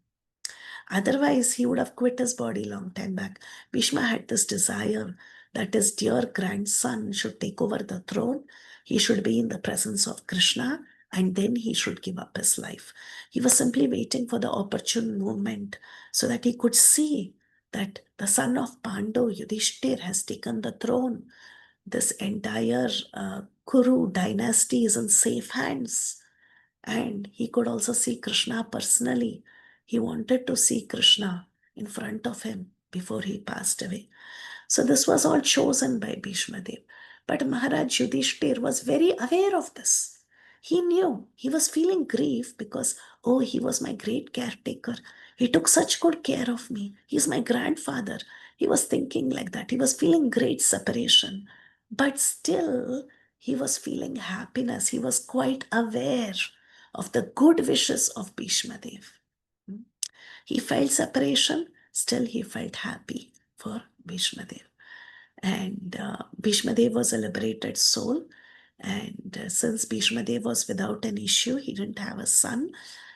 Otherwise, he would have quit his body long time back. Bhishma had this desire that his dear grandson should take over the throne. He should be in the presence of Krishna and then he should give up his life. He was simply waiting for the opportune moment so that he could see that the son of Pandu, Yudhishthir, has taken the throne. This entire Kuru dynasty is in safe hands. And he could also see Krishna personally. He wanted to see Krishna in front of him before he passed away. So this was all chosen by Bhishma Dev. But Maharaj Yudhishthir was very aware of this. He knew, he was feeling grief because, oh, he was my great caretaker. He took such good care of me. He's my grandfather. He was thinking like that. He was feeling great separation. But still, he was feeling happiness. He was quite aware of the good wishes of Bhishma Dev. He felt separation, still he felt happy for Bhishma Dev. And Bhishma Dev was a liberated soul. And since Bhishma Dev was without an issue, he didn't have a son.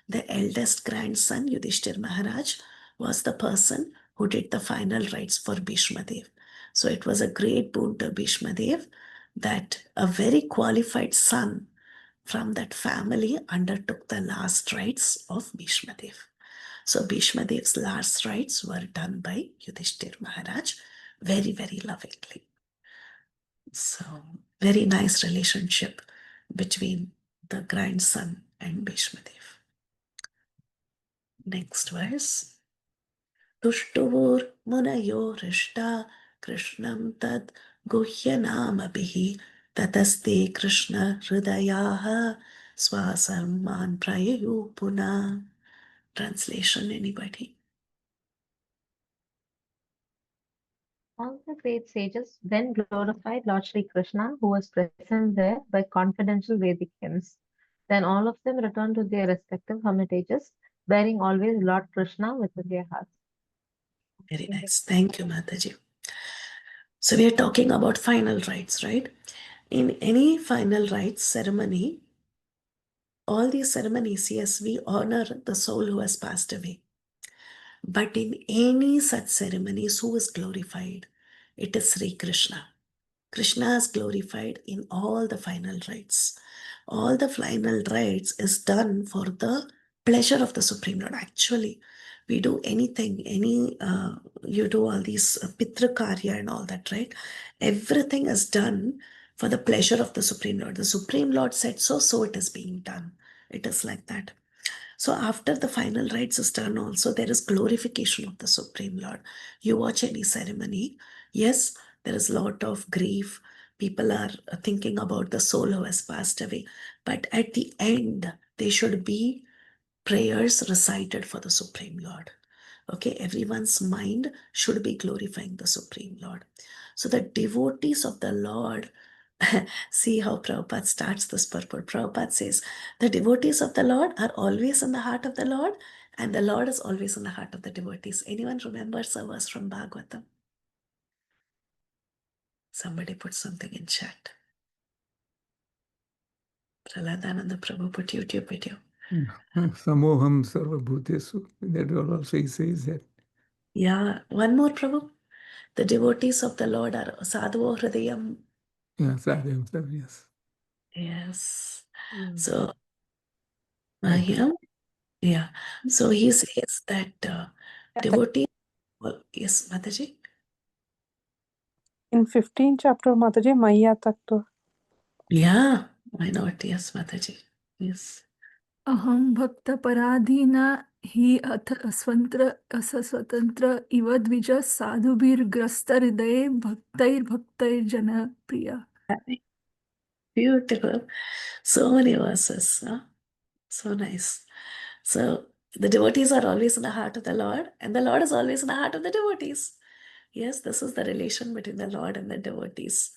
The eldest grandson, Yudhishthir Maharaj, was the person who did the final rites for Bhishma Dev. So it was a great boon to Bhishma Dev that a very qualified son from that family undertook the last rites of Bhishma Dev. So Bhishma Dev's last rites were done by Yudhishthir Maharaj very, very lovingly. So very nice relationship between the grandson and Bhishma Dev. Next verse. Tushtur munayo rishta krishnam tad guhyanamabihi tataste krishna hridayaha swasarman prayayu puna. Translation, anybody? All the great sages then glorified Lord Sri Krishna, who was present there by confidential Vedic hymns. Then all of them returned to their respective hermitages, bearing always Lord Krishna within their hearts. Very nice. Thank you, Mataji. So we are talking about final rites, right? In any final rites ceremony, all these ceremonies, yes, we honor the soul who has passed away. But in any such ceremonies, who is glorified? It is Sri Krishna. Krishna is glorified in all the final rites. All the final rites is done for the pleasure of the Supreme Lord. Actually, we do anything, you do all these Pitra Karya and all that, right? Everything is done for the pleasure of the Supreme Lord. The Supreme Lord said so, so it is being done. It is like that. So after the final rites is done also, there is glorification of the Supreme Lord. You watch any ceremony, yes, there is a lot of grief. People are thinking about the soul who has passed away. But at the end, there should be prayers recited for the Supreme Lord. Okay, everyone's mind should be glorifying the Supreme Lord. So the devotees of the Lord, see how Prabhupada starts this purport. Prabhupada says, the devotees of the Lord are always in the heart of the Lord, and the Lord is always in the heart of the devotees. Anyone remembers a verse from Bhagavatam? Somebody put something in chat. Praladananda Prabhu put YouTube video. Samoham sarvabhutesu. That also he says that. Yeah, one more Prabhu. The devotees of the Lord are sadhavo hridayam. Yeah, sadham, yes. Yes. Mm. So, Right. here, yeah. So he says that devotee, well, yes, Mataji. In 15th chapter, Mataji, Maya Tattva. Yeah, why not? Yes, Mataji. Yes. अहं भक्तपराधीना हि अथ स्वतंत्र इव द्विज साधुभिर्ग्रस्तहृदये भक्तैर्भक्तैर्जनप्रिया. Beautiful. So many verses. Huh? So nice. So the devotees are always in the heart of the Lord, and the Lord is always in the heart of the devotees. Yes, this is the relation between the Lord and the devotees.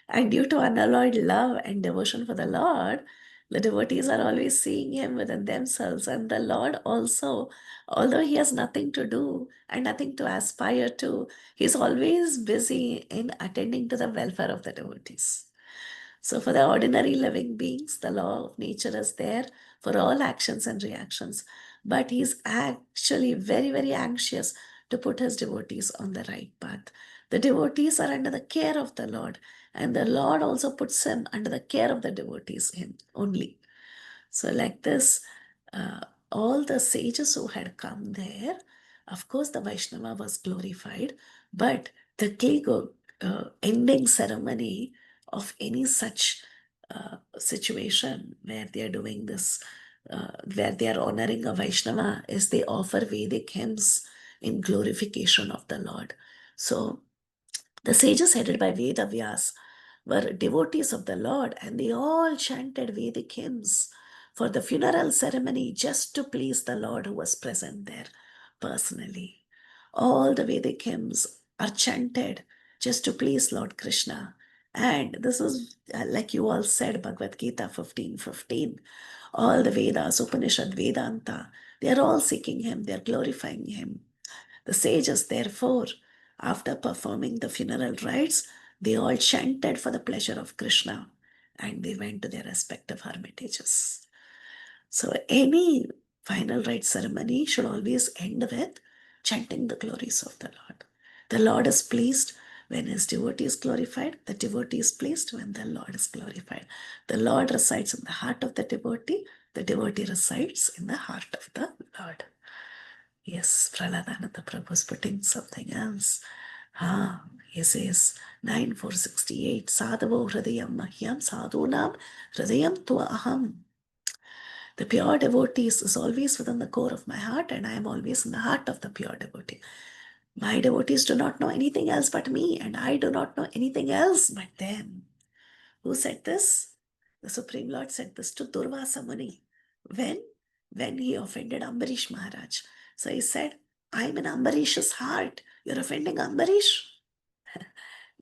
And due to unalloyed love and devotion for the Lord, the devotees are always seeing Him within themselves. And the Lord also, although He has nothing to do and nothing to aspire to, He's always busy in attending to the welfare of the devotees. So for the ordinary living beings, the law of nature is there for all actions and reactions. But he's actually very, very anxious to put his devotees on the right path. The devotees are under the care of the Lord, and the Lord also puts him under the care of the devotees in only. So like this, all the sages who had come there, of course the Vaishnava was glorified, but the ending ceremony of any such situation where they are doing this, where they are honoring a Vaishnava, is they offer Vedic hymns in glorification of the Lord. So the sages headed by Vedavyas were devotees of the Lord, and they all chanted Vedic hymns for the funeral ceremony just to please the Lord who was present there personally. All the Vedic hymns are chanted just to please Lord Krishna. And this is, like you all said, Bhagavad Gita 15:15. All the Vedas, Upanishad, Vedanta, they are all seeking him, they are glorifying him. The sages, therefore, after performing the funeral rites, they all chanted for the pleasure of Krishna and they went to their respective hermitages. So, any final rite ceremony should always end with chanting the glories of the Lord. The Lord is pleased when his devotee is glorified. The devotee is pleased when the Lord is glorified. The Lord resides in the heart of the devotee resides in the heart of the Lord. Yes, Prahladananda Prabhu is putting something else. He says 9468 Sadhavo Hridayam Mahyam Sadhunam Hridayam Tua Aham. The pure devotees is always within the core of my heart, and I am always in the heart of the pure devotee. My devotees do not know anything else but me, and I do not know anything else but them. Who said this? The Supreme Lord said this to Durvasa Muni. When he offended Ambarish Maharaj. So he said, I'm in Ambarish's heart. You're offending Ambarish?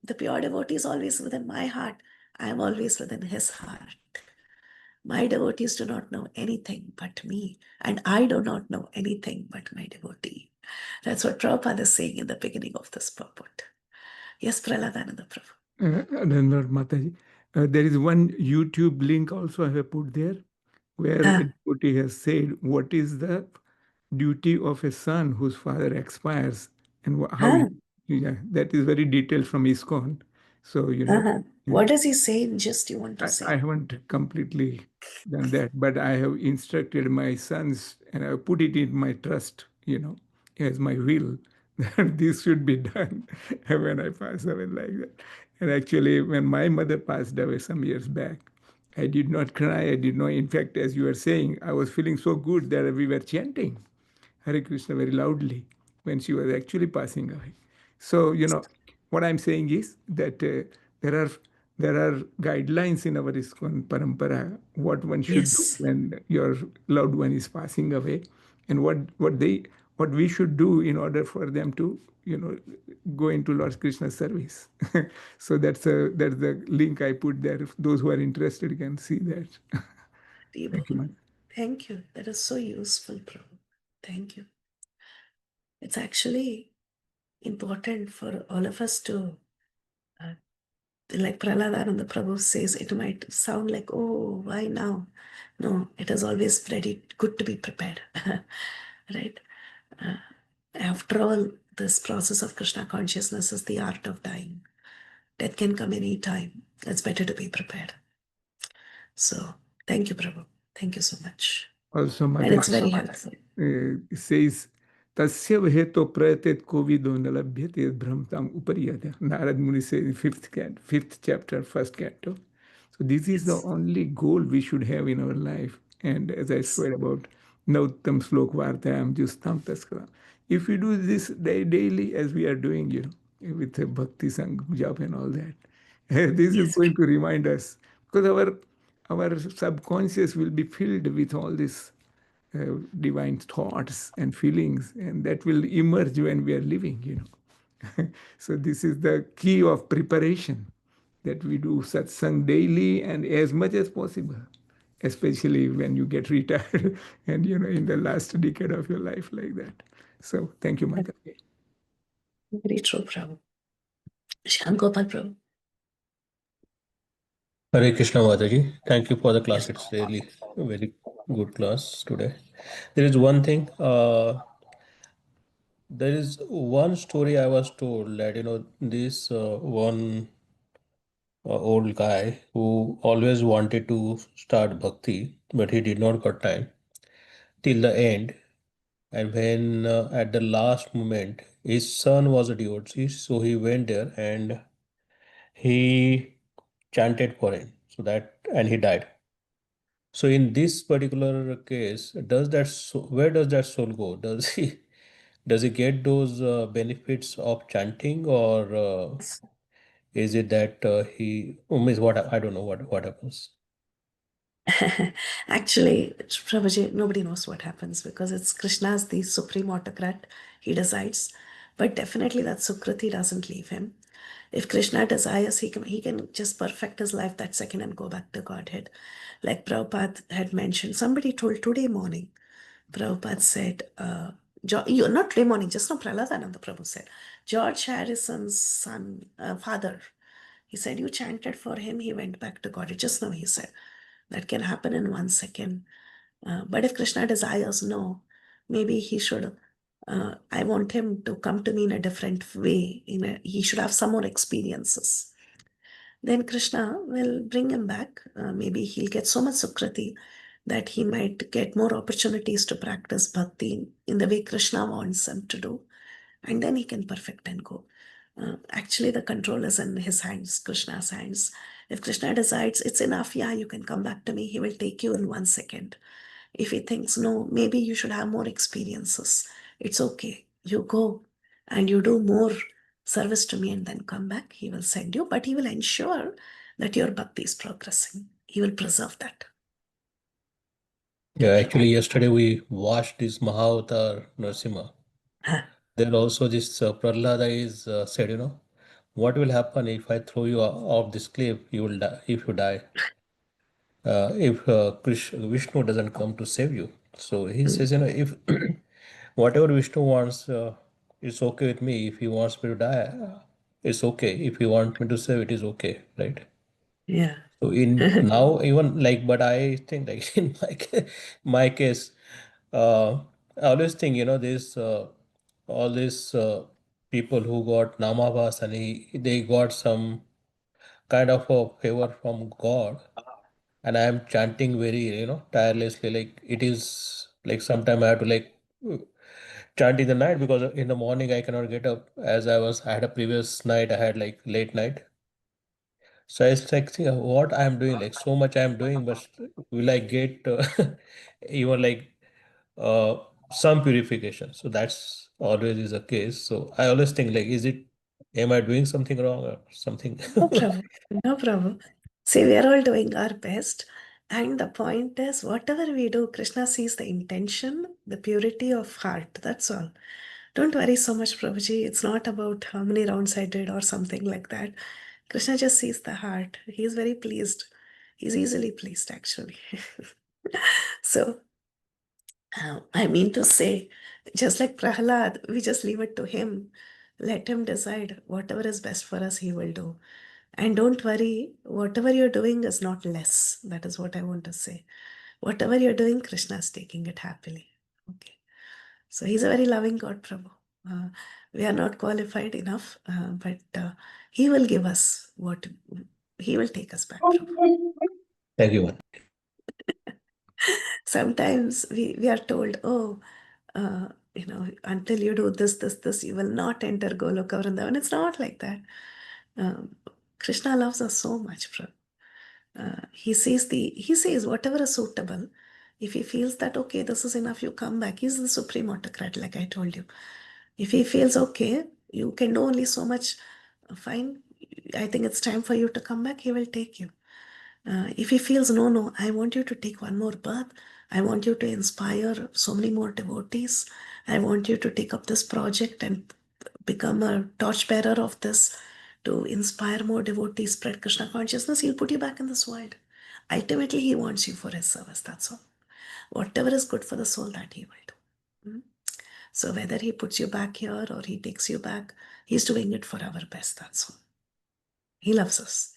The pure devotee is always within my heart. I am always within his heart. My devotees do not know anything but me, and I do not know anything but my devotee. That's what Prabhupada is saying in the beginning of this purport. Yes, Prahladananda Prabhu. Dhanavad Mataji. There is one YouTube link also I have put there where a devotee has said what is the duty of a son whose father expires and how that is very detailed from ISKCON. So, What does he say? Just you want to say? I haven't completely done that, but I have instructed my sons and I put it in my trust, as my will that this should be done when I pass away like that. And actually, when my mother passed away some years back, I did not cry. I did not. In fact, as you were saying, I was feeling so good that we were chanting Hare Krishna very loudly when she was actually passing away. So, what I'm saying is that there are guidelines in our ISKCON parampara, what one should do when your loved one is passing away, and what we should do in order for them to, go into Lord Krishna's service. So that's the link I put there. If those who are interested can see that. Thank you, ma'am. Thank you. That is so useful, Prabhu. Thank you. It's actually important for all of us to, like Prahladananda Prabhu says, it might sound like, oh, why now? No, it is always very good to be prepared, right? After all, this process of Krishna consciousness is the art of dying. Death can come any time. It's better to be prepared. So, thank you, Prabhu. Thank you so much. Also, and it's very helpful. Says, Tasya Veheto Prayatet Kovido Nalabhyate Brahmtam Upariyata. Narad Muni says in fifth chapter, first canto. So this is the only goal we should have in our life. And as I swear about Nauttam Slok Vartayam Justam Taskaram. If we do this daily as we are doing, with the Bhakti Sang Jap and all that, this is going to remind us, because our subconscious will be filled with all this divine thoughts and feelings, and that will emerge when we are living, So this is the key of preparation, that we do satsang daily and as much as possible, especially when you get retired and, in the last decade of your life like that. So thank you, Mata. Very true, Prabhu. Shyam Gopal Prabhu. Hare Krishna Mataji. Thank you for the class. It's really a very good class today. There is one thing. There is one story I was told that this one old guy who always wanted to start bhakti, but he did not got time till the end. And when at the last moment his son was a devotee, so he went there and he chanted for him. So that and he died. So in this particular case, where does that soul go? Does he get those benefits of chanting, or is it that he means what I don't know what happens. Actually, Prabhuji, nobody knows what happens because it's Krishna's the supreme autocrat. He decides. But definitely that Sukriti doesn't leave him. If Krishna desires, he can just perfect his life that second and go back to Godhead. Like Prabhupada had mentioned, somebody told today morning, Prabhupada said, not today morning, just now Prahladananda Prabhu said, George Harrison's father, he said, you chanted for him, he went back to God. Just now he said, that can happen in 1 second. But if Krishna desires, no, maybe he should, I want him to come to me in a different way. He should have some more experiences. Then Krishna will bring him back. Maybe he'll get so much Sukriti that he might get more opportunities to practice bhakti in the way Krishna wants him to do. And then he can perfect and go. Actually, the control is in his hands, Krishna's hands. If Krishna decides it's enough, yeah, you can come back to me, he will take you in 1 second. If he thinks, no, maybe you should have more experiences, it's okay. You go and you do more service to me and then come back. He will send you, but he will ensure that your bhakti is progressing. He will preserve that. Yeah, actually, yesterday we watched this Mahavatar Narasimha. There also this Prahlada is said, what will happen if I throw you off this cliff? You will die if you die. If Vishnu doesn't come to save you. So he says, if whatever Vishnu wants, it's okay with me. If he wants me to die, it's okay. If he wants me to save, it is okay, right? Yeah. So in now even but I think in my case, I always think this all these people who got Namavas and they got some kind of a favor from God, and I am chanting very tirelessly. Like it is like sometime I have to chant in the night because in the morning I cannot get up as I had a previous night I had late night. So I was like, think what I am doing, like so much I am doing, but will I get even uh, some purification? So that's always is a case. So I always think am I doing something wrong or something? No problem. No problem. See, we are all doing our best. And the point is, whatever we do, Krishna sees the intention, the purity of heart. That's all. Don't worry so much, Prabhuji. It's not about how many rounds I did or something like that. Krishna just sees the heart. He's very pleased. He's easily pleased, actually. So, I mean to say, just like Prahlad, we just leave it to him. Let him decide whatever is best for us, he will do. And don't worry, whatever you're doing is not less. That is what I want to say. Whatever you're doing, Krishna is taking it happily. Okay. So he's a very loving God, Prabhu. We are not qualified enough, but he will give us what he will take us back, Prabhu. Thank you. Sometimes we are told, oh, until you do this, you will not enter Goloka Vrindavan. It's not like that. Krishna loves us so much, Prabhu. He says whatever is suitable. If he feels that okay, this is enough, you come back. He's the supreme autocrat, like I told you. If he feels okay, you can do only so much. Fine. I think it's time for you to come back. He will take you. If he feels no, I want you to take one more birth. I want you to inspire so many more devotees. I want you to take up this project and become a torchbearer of this to inspire more devotees, spread Krishna consciousness. He'll put you back in this world. Ultimately, he wants you for his service. That's all. Whatever is good for the soul, that he will do. So whether he puts you back here or he takes you back, he's doing it for our best. That's all. He loves us.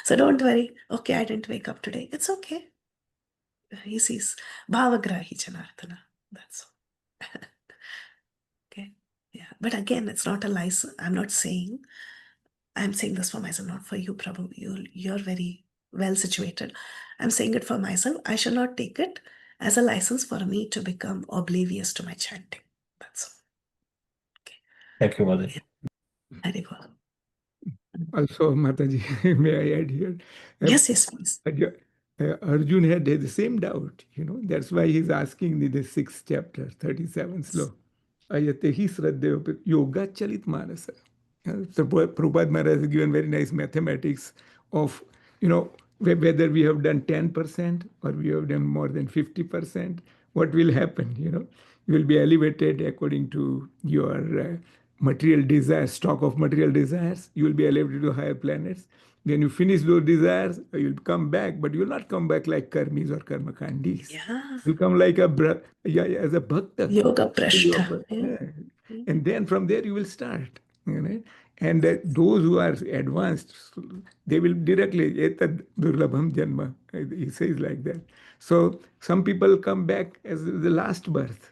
So don't worry. Okay, I didn't wake up today. It's okay. He sees Bhavagrahi Janardana. That's all. Okay. Yeah. But again, it's not a license. I'm saying this for myself, not for you, Prabhu. You're very well situated. I'm saying it for myself. I shall not take it as a license for me to become oblivious to my chanting. That's all. Okay. Thank you, Mother. Very well. Also, Mataji, may I add here? Yes, please. Arjun had the same doubt, that's why he's asking the 6th chapter, 37th sloka. Ayate hi sraddhya yoga chalit manasa. So Prabhupada Maharaj has given very nice mathematics of, whether we have done 10% or we have done more than 50%, what will happen, You will be elevated according to your material desires, stock of material desires. You will be elevated to higher planets. When you finish those desires, you'll come back, but you will not come back like karmis or karmakandis. Yeah. You'll come like as a bhakta. Yoga prashtha. Yeah. And then from there you will start. And those who are advanced, they will directly, etad durlabham janma, he says like that. So some people come back as the last birth.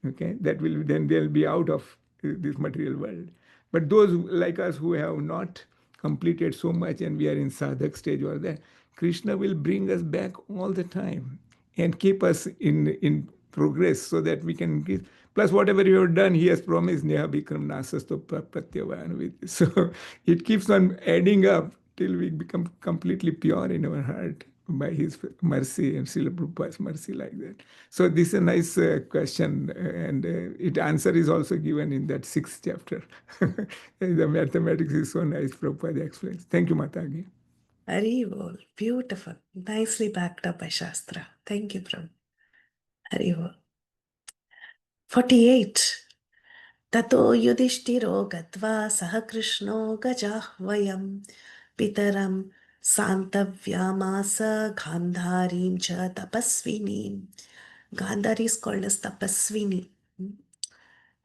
Okay, that will then they'll be out of this material world. But those like us who have not completed so much and we are in sadhak stage or that, Krishna will bring us back all the time and keep us in progress so that we can increase. Plus, whatever you have done, he has promised Neha Bikram Nasasto Pratyavan. So it keeps on adding up till we become completely pure in our heart by his mercy and Srila Prabhupada's mercy like that. So this is a nice question, and its answer is also given in that 6th chapter. The mathematics is so nice, Prabhupada explains. Thank you, Matagi. Haribol, beautiful, nicely backed up by Shastra. Thank you, Prabhu. Haribol. 48. Tato yudhishthiro gatva saha krishno gajahvayam pitaram santavyamasa gandharim cha tapasvinim. Gandhari is called as tapasvini.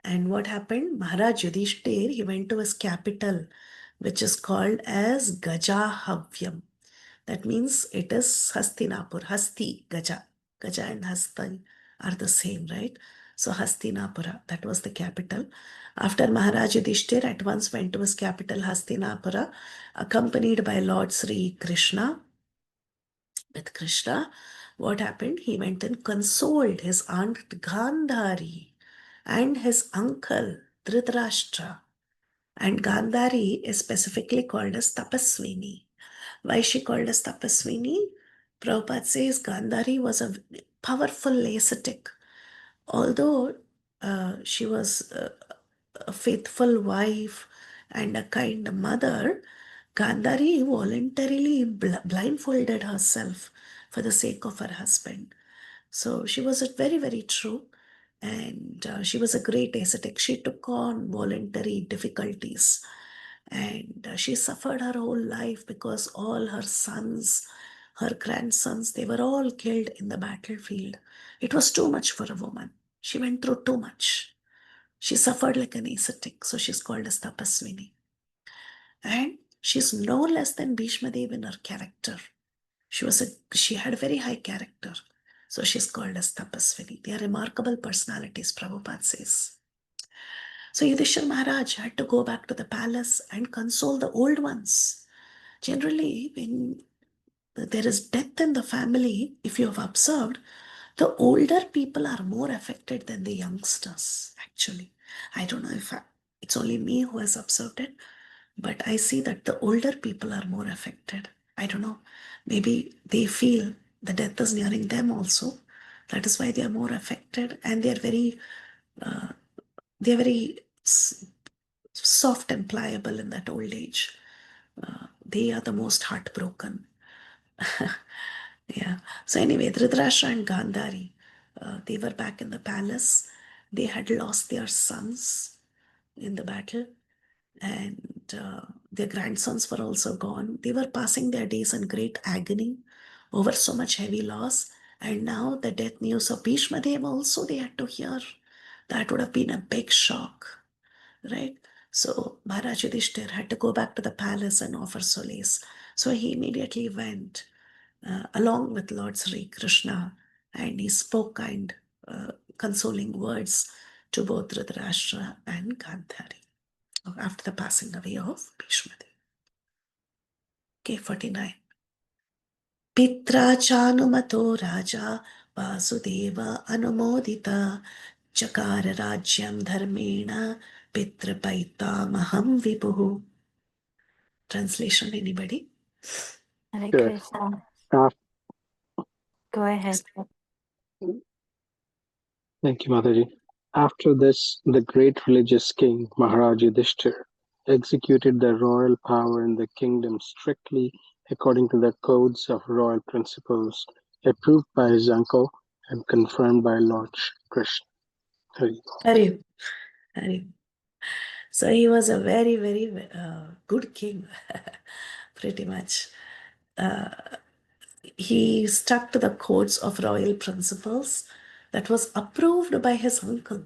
And what happened? Maharaj Yudhishthir, he went to his capital, which is called as Gajahavyam. That means it is Hastinapur. Hasti, Gaja. Gaja and Hasti are the same, right? So Hastinapura, that was the capital. After Maharaj Yudhishthir at once went to his capital Hastinapura, accompanied by Lord Sri Krishna. With Krishna, what happened? He went and consoled his aunt Gandhari and his uncle Dhritarashtra. And Gandhari is specifically called as Tapaswini. Why is she called as Tapaswini? Prabhupada says Gandhari was a powerful ascetic. Although she was a faithful wife and a kind mother, Gandhari voluntarily blindfolded herself for the sake of her husband. So she was very, very true. And she was a great ascetic. She took on voluntary difficulties. And she suffered her whole life because all her sons, her grandsons, they were all killed in the battlefield. It was too much for a woman. She went through too much. She suffered like an ascetic, so she's called as Tapaswini. And she's no less than Bhishma Dev in her character. She had a very high character. So she's called as Tapaswini. They are remarkable personalities, Prabhupada says. So Yudhishthira Maharaj had to go back to the palace and console the old ones. Generally, when there is death in the family, if you have observed, the older people are more affected than the youngsters, actually. I don't know if it's only me who has observed it, but I see that the older people are more affected. I don't know. Maybe they feel the death is nearing them also. That is why they are more affected, and they are very soft and pliable in that old age. They are the most heartbroken. Yeah. So anyway, Dhritarashtra and Gandhari, they were back in the palace. They had lost their sons in the battle, and their grandsons were also gone. They were passing their days in great agony over so much heavy loss. And now the death news of Bhishma Dev also they had to hear. That would have been a big shock, right? So Maharaj Yudhishthir had to go back to the palace and offer solace. So he immediately went along with Lord Sri Krishna, and he spoke kind, consoling words to both Dhritarashtra and Gandhari after the passing away of Bhishma. K49. Pitra chanumato raja Vasudeva anumodita Chakara rajyam dharmena Pitrapaitamaham vipuhu. Translation, anybody? Hare Sure. Krishna. Af- Go ahead. Thank you, Mataji. After this, the great religious king, Maharaj Yudhishthir, executed the royal power in the kingdom strictly according to the codes of royal principles approved by his uncle and confirmed by Lord Krishna. Hari. Hari. Hari. So he was a very, very good king, pretty much. He stuck to the codes of royal principles that was approved by his uncle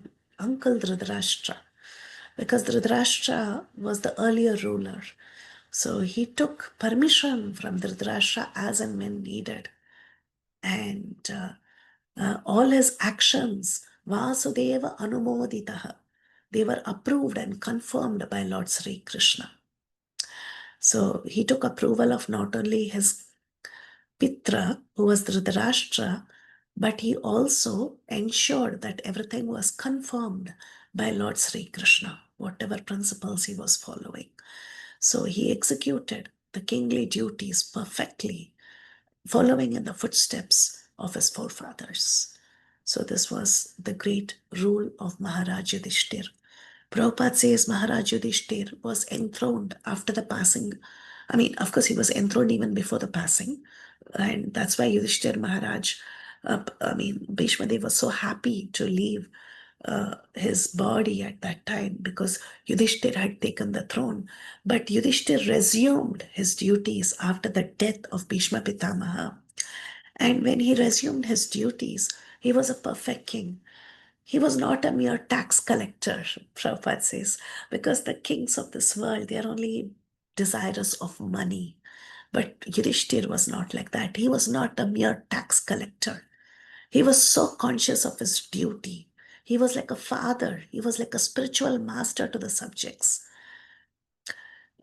Dhritarashtra, because Dhritarashtra was the earlier ruler. So he took permission from Dhritarashtra as and when needed. And all his actions, Vasudeva Anumoditaha, they were approved and confirmed by Lord Sri Krishna. So he took approval of not only his Pitra, who was Dhritarashtra, but he also ensured that everything was confirmed by Lord Sri Krishna, whatever principles he was following. So he executed the kingly duties perfectly, following in the footsteps of his forefathers. So this was the great rule of Maharaj Yudhishthir. Prabhupada says Maharaj Yudhishthir was enthroned after the passing. I mean, of course, he was enthroned even before the passing. And that's why Yudhishthir Maharaj, Bhishma Dev was so happy to leave his body at that time, because Yudhishthir had taken the throne. But Yudhishthir resumed his duties after the death of Bhishma Pitamaha. And when he resumed his duties, he was a perfect king. He was not a mere tax collector, Prabhupada says, because the kings of this world, they are only desirous of money. But Yudhishthir was not like that. He was not a mere tax collector. He was so conscious of his duty. He was like a father. He was like a spiritual master to the subjects.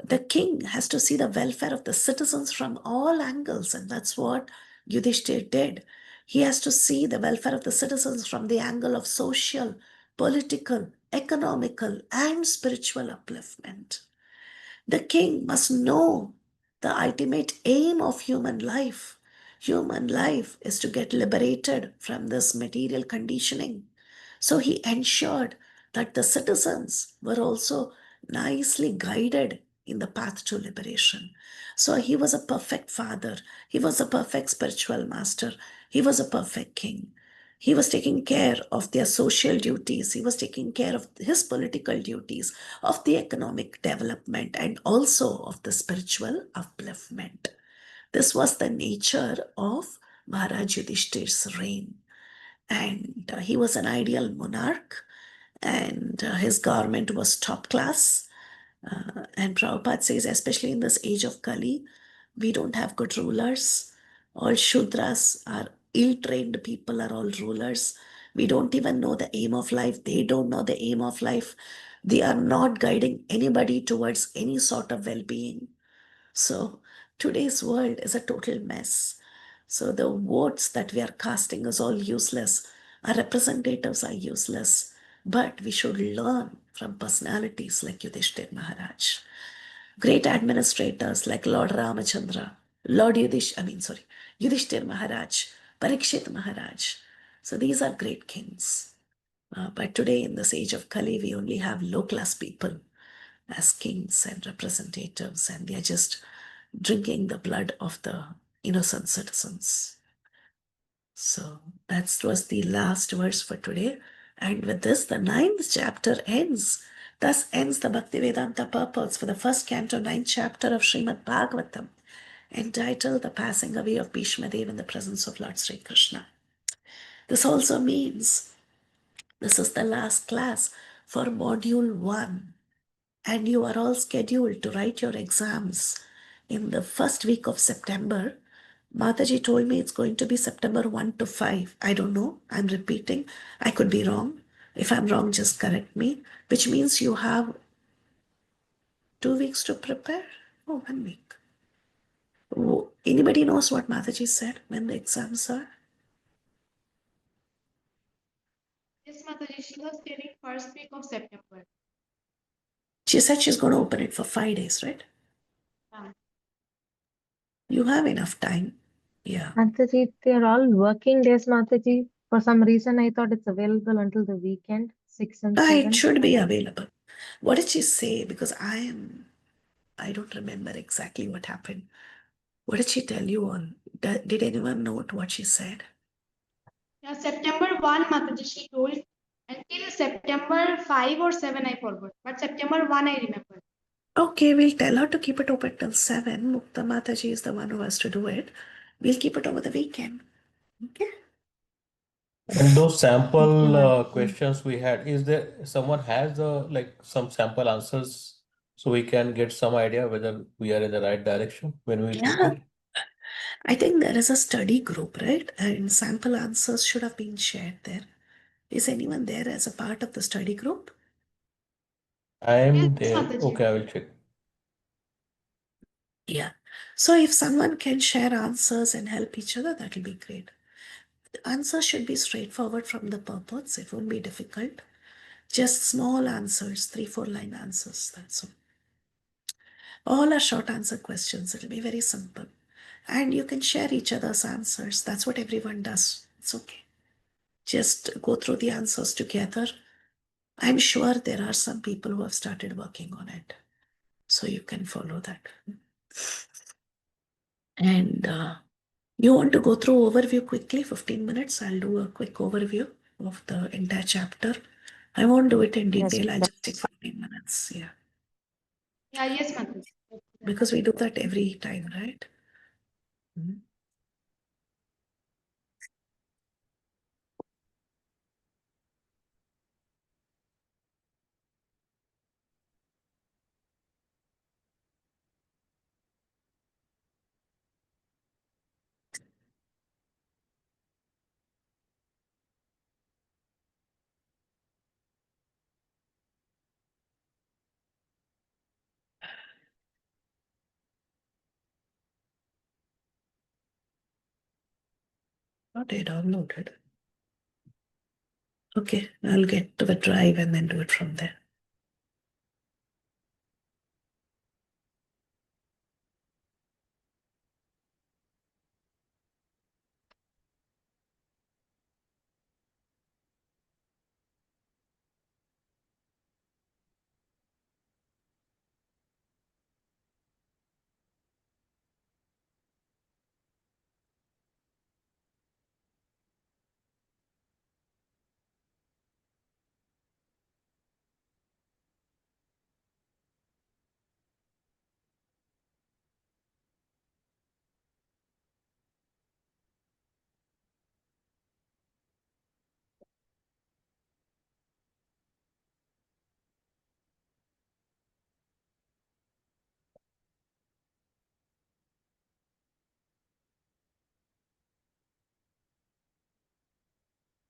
The king has to see the welfare of the citizens from all angles, and that's what Yudhishthir did. He has to see the welfare of the citizens from the angle of social, political, economical, and spiritual upliftment. The king must know the ultimate aim of human life. Human life is to get liberated from this material conditioning. So he ensured that the citizens were also nicely guided in the path to liberation. So he was a perfect father. He was a perfect spiritual master. He was a perfect king. He was taking care of their social duties. He was taking care of his political duties, of the economic development, and also of the spiritual upliftment. This was the nature of Maharaj Yudhishthir's reign. And he was an ideal monarch, and his government was top class. And Prabhupada says, especially in this age of Kali, we don't have good rulers. All Shudras are ill-trained people, are all rulers. We don't even know the aim of life. They don't know the aim of life. They are not guiding anybody towards any sort of well-being. So today's world is a total mess. So the votes that we are casting is all useless. Our representatives are useless. But we should learn from personalities like Yudhishthir Maharaj. Great administrators like Lord Ramachandra, Yudhishthir Maharaj, Parikshit Maharaj. So these are great kings. But today, in this age of Kali, we only have low-class people as kings and representatives, and they are just drinking the blood of the innocent citizens. So that was the last verse for today. And with this, the 9th chapter ends. Thus ends the Bhaktivedanta purpose for the first canto, 9th chapter of Srimad Bhagavatam, entitled The Passing Away of Bhishma Dev in the Presence of Lord Sri Krishna. This also means this is the last class for Module 1. and you are all scheduled to write your exams in the first week of September. Mataji told me it's going to be September 1 to 5. I don't know. I'm repeating. I could be wrong. If I'm wrong, just correct me. Which means you have 2 weeks to prepare? Oh, 1 week. Oh, anybody knows what Mataji said when the exams are? Yes, Mataji, she was stating first week of September. She said she's going to open it for 5 days, right? Yeah. You have enough time. Yeah. Mataji, they're all working days, Mataji. For some reason, I thought it's available until the weekend, 6 and It 7. should be available. What did she say? Because I don't remember exactly what happened. What did she tell you on? Did anyone note what she said? Yeah, September 1, Mataji, she told. Until September 5 or 7, I forgot. But September 1, I remember. Okay, we'll tell her to keep it open till 7. Mukta Mataji is the one who has to do it. We'll keep it over the weekend. Okay? And those sample Mataji. questions we had, is there someone has like some sample answers so we can get some idea whether we are in the right direction when we Yeah. prepare? I think there is a study group, right? And sample answers should have been shared there. Is anyone there as a part of the study group? I am Yes, there. Mataji. Okay, I will check. Yeah. So if someone can share answers and help each other, that will be great. The answers should be straightforward from the purports. It won't be difficult. Just small answers, 3-4 line answers. That's all. All are short answer questions. It'll be very simple. And you can share each other's answers. That's what everyone does. It's okay. Just go through the answers together. I'm sure there are some people who have started working on it. So you can follow that. And you want to go through overview quickly, 15 minutes? I'll do a quick overview of the entire chapter. I won't do it in Yes, detail. I'll please. just take 15 minutes. Yeah. Yeah, yes, Mataji. Because we do that every time, right? Mhm. Not yet downloaded. Okay, I'll get to the drive and then do it from there.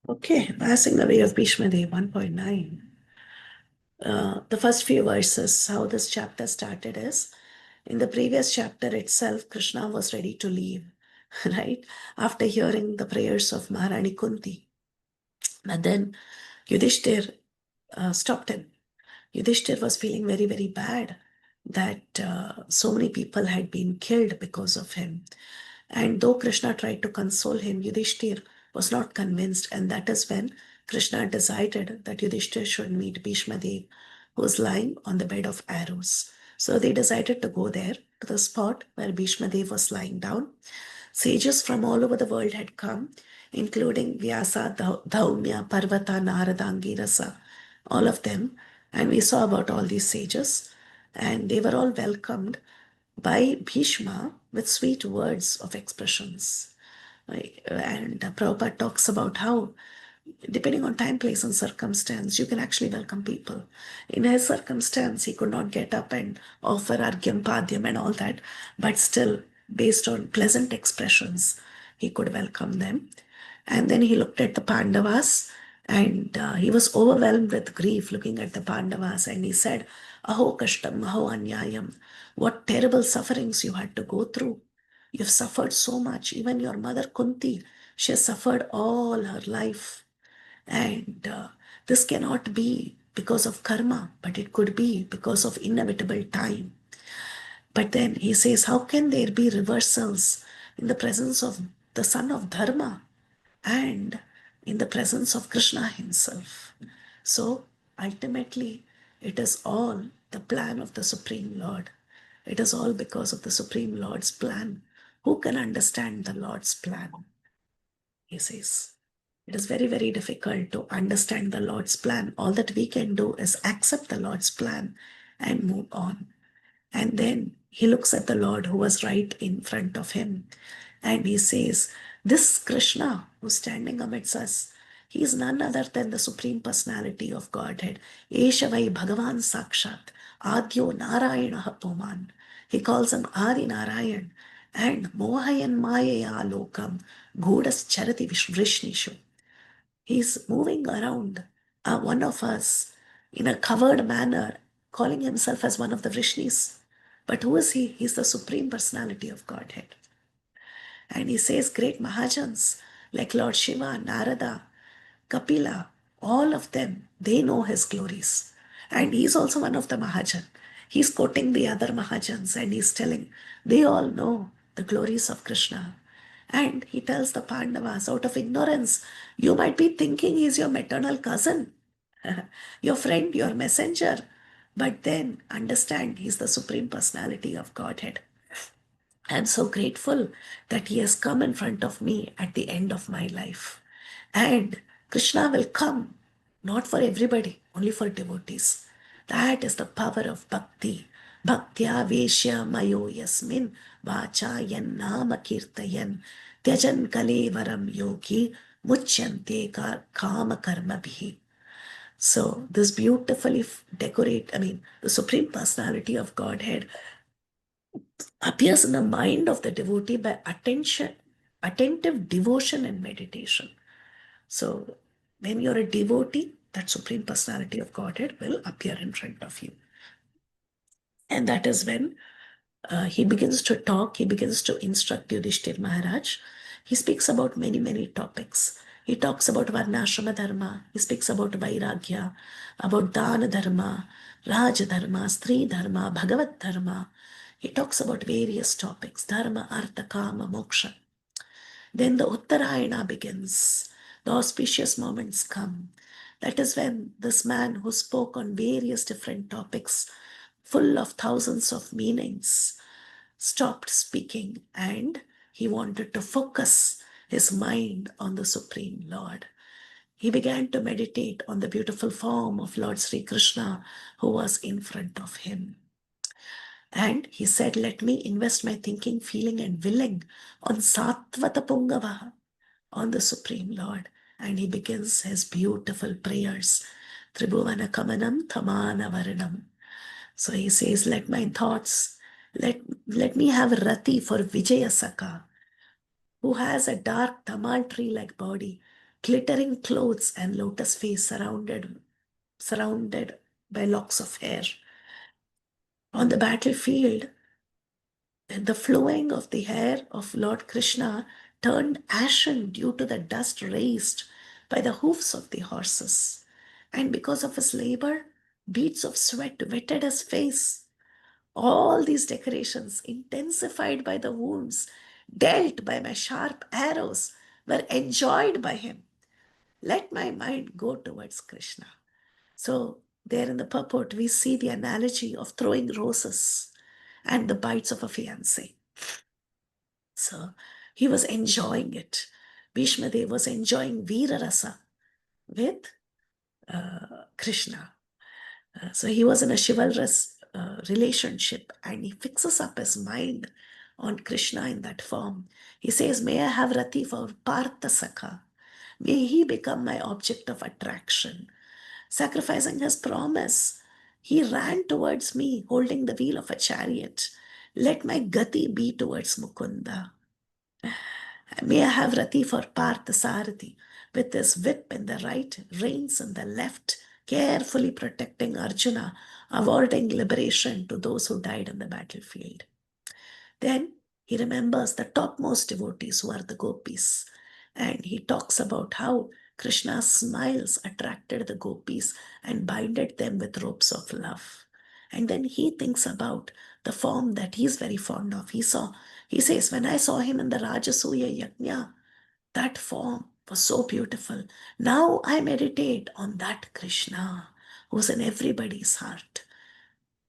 Okay, passing the way of Bhishma Dev 1.9. The first few verses, how this chapter started is, in the previous chapter itself, Krishna was ready to leave, right? After hearing the prayers of Maharani Kunti. But then Yudhishthir stopped him. Yudhishthir was feeling very, very bad that so many people had been killed because of him. And though Krishna tried to console him, Yudhishthir was not convinced. And that is when Krishna decided that Yudhishthir should meet Bhishma Dev, who was lying on the bed of arrows. So they decided to go there to the spot where Bhishma Dev was lying down. Sages from all over the world had come, including Vyasa, Dhaumya, Parvata, Narada, Angirasa, all of them. And we saw about all these sages. And they were all welcomed by Bhishma with sweet words of expressions. And Prabhupada talks about how depending on time, place, and circumstance, you can actually welcome people. In his circumstance, he could not get up and offer Argyam Padyam and all that, but still, based on pleasant expressions, he could welcome them. And then he looked at the Pandavas, and he was overwhelmed with grief looking at the Pandavas, and he said, Aho Kashtam, Aho Anyayam, what terrible sufferings you had to go through. You've suffered so much. Even your mother Kunti, she has suffered all her life. And this cannot be because of karma, but it could be because of inevitable time. But then he says, how can there be reversals in the presence of the son of Dharma and in the presence of Krishna himself? So ultimately, it is all the plan of the Supreme Lord. It is all because of the Supreme Lord's plan. Who can understand the Lord's plan? He says. It is very, very difficult to understand the Lord's plan. All that we can do is accept the Lord's plan and move on. And then he looks at the Lord who was right in front of him, and he says, this Krishna who's standing amidst us, he is none other than the Supreme Personality of Godhead. Esha vai Bhagavan Sakshat, Adyo Narayana Puman. He calls him Adi Narayan, and Mohayan Mayaya Lokam, Godas Charati Vrishnishu. He's moving around one of us in a covered manner, calling himself as one of the Vrishnis. But who is he? He's the Supreme Personality of Godhead. And he says great Mahajans like Lord Shiva, Narada, Kapila, all of them, they know his glories. And he's also one of the Mahajan. He's quoting the other Mahajans and he's telling, they all know the glories of Krishna. And he tells the Pandavas, out of ignorance, you might be thinking he's your maternal cousin, your friend, your messenger. But then understand he's the Supreme Personality of Godhead. I'm so grateful that he has come in front of me at the end of my life. And Krishna will come, not for everybody, only for devotees. That is the power of bhakti. Bhaktya veshya mayo yasmin vachayan nama kirtayan tyajan kalevaram yogi muchyante kama karma bhi. So this beautifully the Supreme Personality of Godhead appears in the mind of the devotee by attentive devotion and meditation. So when you're a devotee, that Supreme Personality of Godhead will appear in front of you. And that is when he begins to talk, he begins to instruct Yudhishthir Maharaj. He speaks about many, many topics. He talks about Varnashrama Dharma, he speaks about Vairagya, about Dana Dharma, Raj Dharma, Stri Dharma, Bhagavat Dharma. He talks about various topics, Dharma, Artha, Kama, Moksha. Then the Uttarayana begins. The auspicious moments come. That is when this man who spoke on various different topics, full of thousands of meanings, stopped speaking and he wanted to focus his mind on the Supreme Lord. He began to meditate on the beautiful form of Lord Sri Krishna who was in front of him. And he said, let me invest my thinking, feeling, and willing on Satvata Pungava, on the Supreme Lord. And he begins his beautiful prayers. Tribhuvana Kamanam Thamana Varanam. So he says, let my thoughts, let me have Rati for Vijaya Saka, who has a dark tamal tree-like body, glittering clothes and lotus face surrounded by locks of hair. On the battlefield, the flowing of the hair of Lord Krishna turned ashen due to the dust raised by the hoofs of the horses. And because of his labor, beads of sweat wetted his face. All these decorations, intensified by the wounds dealt by my sharp arrows, were enjoyed by him. Let my mind go towards Krishna. So there in the purport, we see the analogy of throwing roses and the bites of a fiancé. So he was enjoying it. Bhishma Dev was enjoying Veera Rasa with Krishna. So he was in a chivalrous relationship and he fixes up his mind on Krishna in that form. He says, may I have Rati for Partha Sakha? May he become my object of attraction. Sacrificing his promise, he ran towards me, holding the wheel of a chariot. Let my gati be towards Mukunda. May I have Rati for Partha Sarathi, with his whip in the right, reins in the left, carefully protecting Arjuna, awarding liberation to those who died on the battlefield. Then he remembers the topmost devotees who are the gopis, and he talks about how Krishna's smiles attracted the gopis and binded them with ropes of love. And then he thinks about the form that he's very fond of. He says, when I saw him in the Rajasuya Yajna, that form was so beautiful. Now I meditate on that Krishna who's in everybody's heart.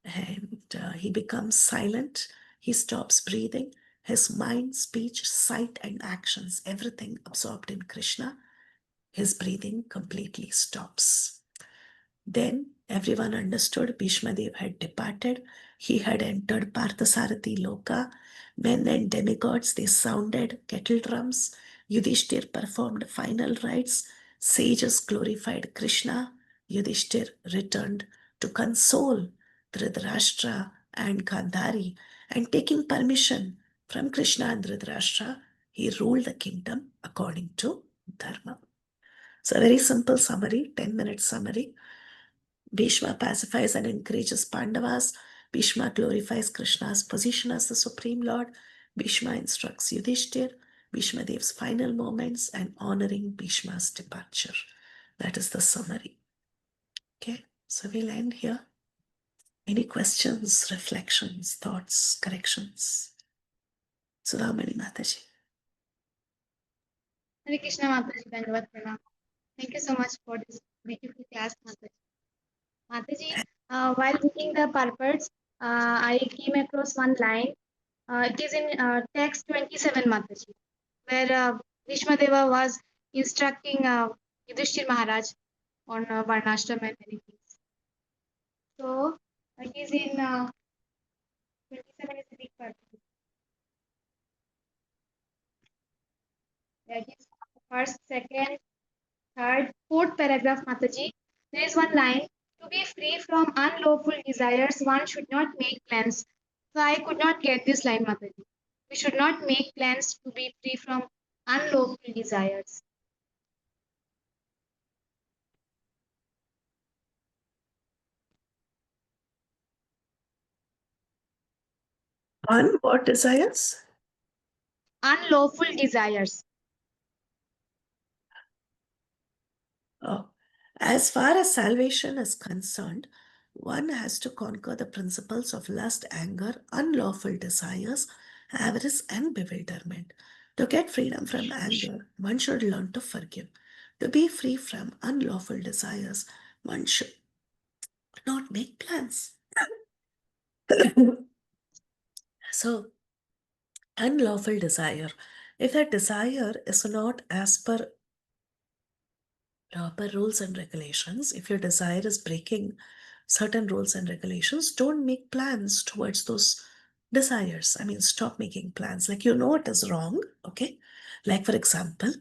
And he becomes silent. He stops breathing. His mind, speech, sight, and actions, everything absorbed in Krishna. His breathing completely stops. Then everyone understood Bhishma Dev had departed. He had entered Parthasarathi Loka. Men and demigods, they sounded kettle drums. Yudhishthir performed final rites. Sages glorified Krishna. Yudhishthir returned to console Dhritarashtra and Gandhari. And taking permission from Krishna and Dhritarashtra, he ruled the kingdom according to Dharma. So a very simple summary, 10-minute summary. Bhishma pacifies and encourages Pandavas. Bhishma glorifies Krishna's position as the Supreme Lord. Bhishma instructs Yudhishthir. Bhishma Dev's final moments and honoring Bhishma's departure. That is the summary. Okay, so we'll end here. Any questions, reflections, thoughts, corrections? Sudhamani Mataji. Hare Krishna Mataji, Dhanavad Pranam. Thank you so much for this beautiful class, Mataji. Mataji, while reading the purports, I came across one line. It is in text 27, Mataji, where Bhishma Deva was instructing Yudhishthir Maharaj on Varnashram and many things. So it is in 27 is the big part. That is first, second, third, fourth paragraph, Mataji. There is one line. To be free from unlawful desires, one should not make plans. So I could not get this line, Mataji. We should not make plans to be free from unlawful desires. On what desires? Unlawful desires. Oh, as far as salvation is concerned, one has to conquer the principles of lust, anger, unlawful desires, avarice, and bewilderment. To get freedom from anger, one should learn to forgive. To be free from unlawful desires, one should not make plans. So, unlawful desire. If that desire is not as per proper rules and regulations, if your desire is breaking certain rules and regulations, don't make plans towards those desires. I mean, stop making plans. Like, you know what is wrong, okay? Like, for example,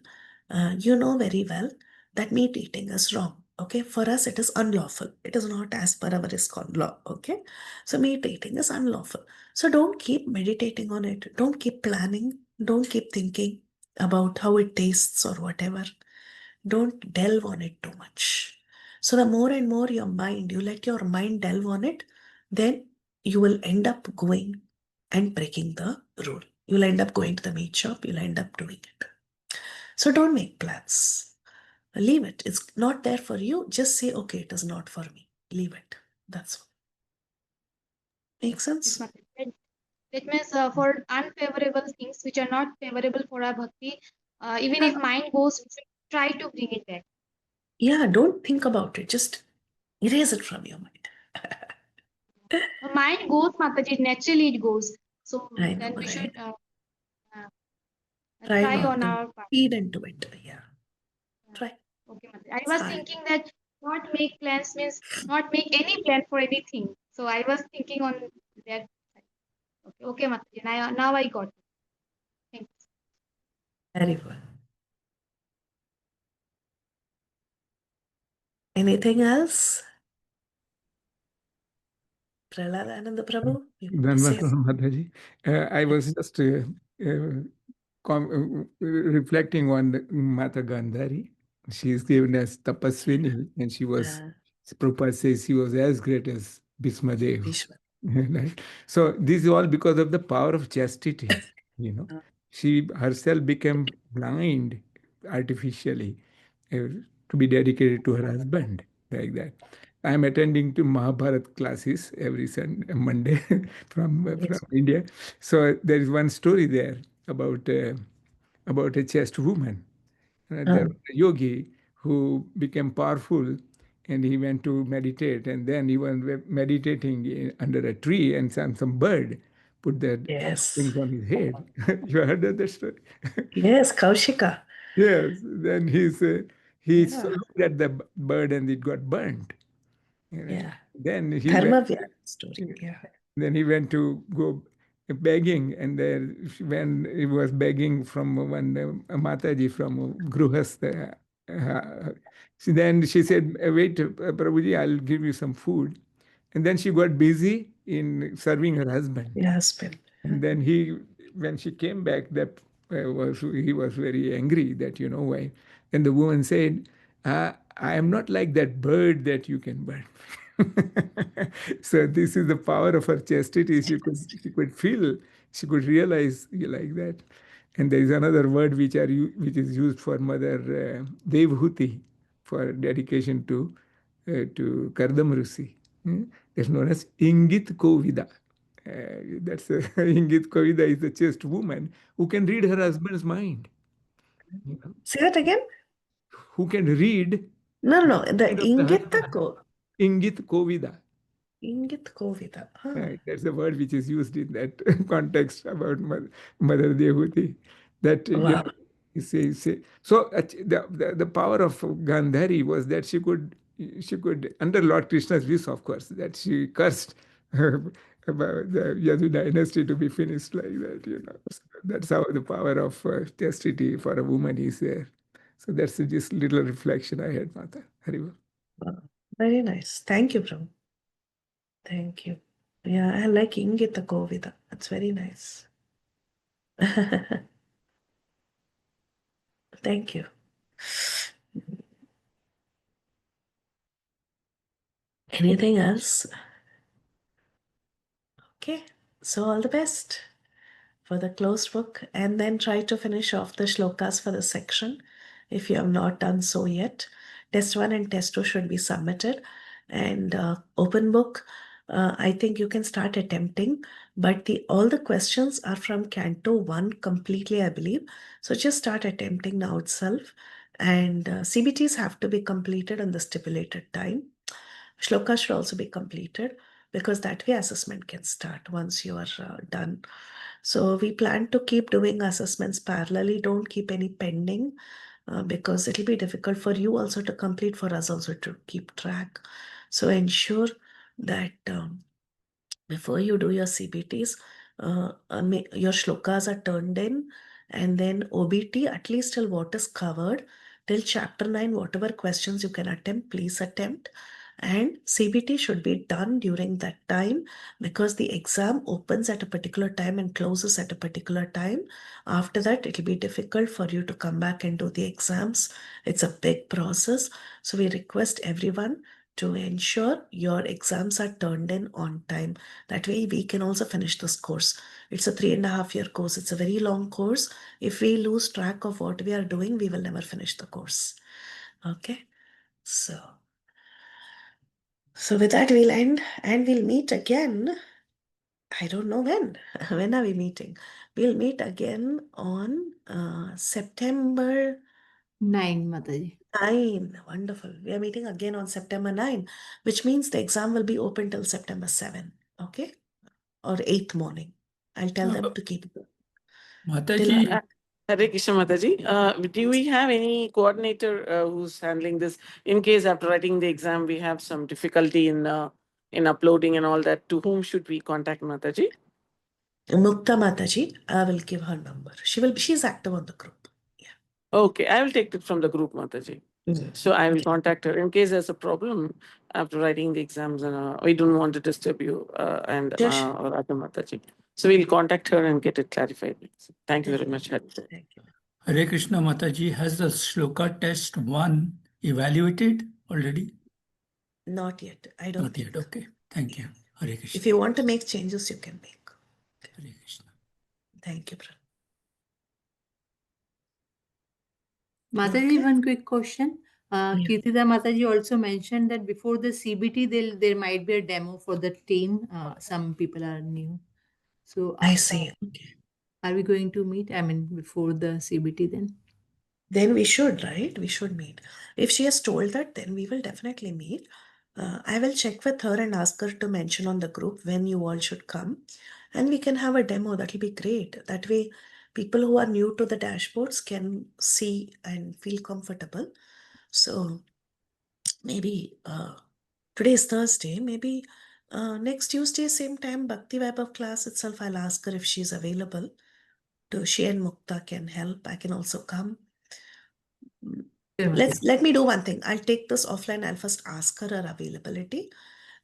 you know very well that meat eating is wrong, okay? For us, it is unlawful. It is not as per our ISKCON law, okay? So, meat eating is unlawful. So, don't keep meditating on it. Don't keep planning. Don't keep thinking about how it tastes or whatever. Don't delve on it too much. So the more and more you let your mind delve on it, then you will end up going and breaking the rule. You'll end up going to the meat shop, you'll end up doing it. So don't make plans. Leave it. It's not there for you. Just say, okay, it is not for me. Leave it. That's all. Make sense? That means for unfavorable things which are not favorable for our bhakti, even if mind goes, we should try to bring it back. Yeah, don't think about it. Just erase it from your mind. Mind goes, Mataji, naturally it goes. So I know, then we right? should Try try not on to our part. feed into it. Yeah. Try. Okay, Mataji. I was thinking that not make plans means not make any plan for anything. So I was thinking on that. Okay, Mataji. Now I got it. Thanks. Very well. Anything else? Prahlad Ananda Prabhu, you say Dhanvat Mataji. I was just reflecting on Mata Gandhari. She is given as Tapaswini, and she was, Prabhupada says, she was as great as Bhismadev. Bhishma. Right? So this is all because of the power of chastity. You know, she herself became blind artificially to be dedicated to her husband, like that. I'm attending to Mahabharat classes every Sunday, Monday from India. So there is one story there about a chaste woman. There was a yogi who became powerful, and he went to meditate, and then he was meditating under a tree, and some bird put their things on his head. You heard of that story? Yes, Kaushika. Yes. Then he looked at the bird, and it got burnt. Yeah. Then he Dharmavya story. Yeah. then he went to go begging, and there when he was begging from one Mataji from Gruhastha, then she said, "Wait, Prabhuji, I'll give you some food." And then she got busy in serving her husband. Your husband. And then when she came back, he was very angry that, why. And the woman said, I am not like that bird that you can burn. So this is the power of her chastity. She could feel, she could realize like that. And there is another word which is used for Mother Devhuti, for dedication to Kardam Rusi. That's known as Ingit Kovida. That's Ingit Kovida is a chaste woman who can read her husband's mind. Say that again. Who can read? No. The mind of the Ingita husband. Ingit Kovida. Ingit Kovida. That's the word which is used in that context about Mother Dehuti. That Wow. you say. So the power of Gandhari was that she could under Lord Krishna's wish, of course, that she cursed about the Yadu dynasty to be finished like that. So that's how the power of chastity for a woman is there. So that's just little reflection I had, Mata. Haribo. Wow. Very nice. Thank you, Prabhu. Thank you. Yeah, I like Ingita Kovida. That's very nice. Thank you. Anything else? Okay, so all the best for the closed book, and then try to finish off the shlokas for the section if you have not done so yet. Test 1 and test 2 should be submitted, and open book, I think you can start attempting, but all the questions are from Canto 1 completely, I believe. So just start attempting now itself, and CBTs have to be completed in the stipulated time. Shloka should also be completed, because that way assessment can start once you are done. So we plan to keep doing assessments parallelly. Don't keep any pending, because it'll be difficult for you also to complete, for us also to keep track. So ensure that before you do your CBTs, your shlokas are turned in, and then OBT, at least till what is covered, till chapter 9, whatever questions you can attempt, please attempt. And CBT should be done during that time, because the exam opens at a particular time and closes at a particular time. After that, it will be difficult for you to come back and do the exams. It's a big process. So we request everyone to ensure your exams are turned in on time. That way we can also finish this course. It's a 3.5-year course. It's a very long course. If we lose track of what we are doing, we will never finish the course. Okay, so with that we'll end, and we'll meet again. I don't know when. When are we meeting? We'll meet again on September 9, Mataji. 9. Wonderful. We are meeting again on September 9, which means the exam will be open till September 7. Okay? Or 8th morning. I'll tell them to keep it. Mataji. Hare Krishna Mataji. Do we have any coordinator who's handling this? In case after writing the exam, we have some difficulty in uploading and all that, to whom should we contact, Mataji? Mukta Mataji, I will give her number. She's active on the group. Yeah. Okay, I will take it from the group, Mataji. So I will contact her in case there's a problem after writing the exams, and we don't want to disturb you and Sure. Radha Mataji. So we'll contact her and get it clarified. Thank you very much, Hari. Thank you. Hare Krishna Mataji, has the Shloka test 1 evaluated already? Not yet. I don't Not think. yet. Okay. Thank you. Hare Krishna. If you want to make changes, you can make. Hare Krishna. Thank you, brother. Mataji, Okay. one quick question. Kirtida Mataji also mentioned that before the CBT, there might be a demo for the team. Some people are new. So I see. Okay. are we going to meet? I mean, before the CBT then? Then we should, right? We should meet. If she has told that, then we will definitely meet. I will check with her and ask her to mention on the group when you all should come. And we can have a demo. That'll be great. That way, people who are new to the dashboards can see and feel comfortable. So maybe today is Thursday. Maybe next Tuesday, same time, Bhakti Vaibhav class itself, I'll ask her if she's available. She and Mukta can help. I can also come. Let me do one thing. I'll take this offline. I'll first ask her availability,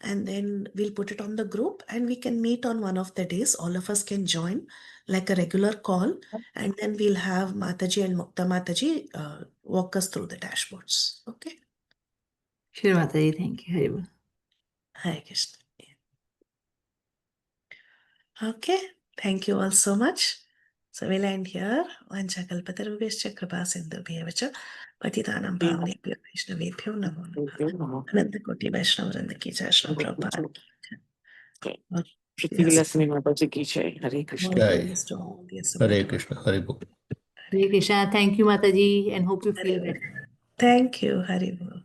and then we'll put it on the group, and we can meet on one of the days. All of us can join like a regular call, and then we'll have Mataji and Mukta Mataji walk us through the dashboards. Okay. Sure, Mataji. Thank you. Haribo. Hare Krishna. Okay. Thank you all so much. So we'll end here. Vanchakalpatarubhyascha kripa sindhubhyeva patitanam pavanebhyo vaishnavebhyo namo namah. Anandakoti Vaishnavavrinda ki jai, Shri Prabhupada. Prithvi Lasmi Mataji ki jai. Hare Krishna. Jai. Hare Krishna. Hare Hare Krishna. Thank you, Mataji, and hope you feel better. Thank you, Haribo.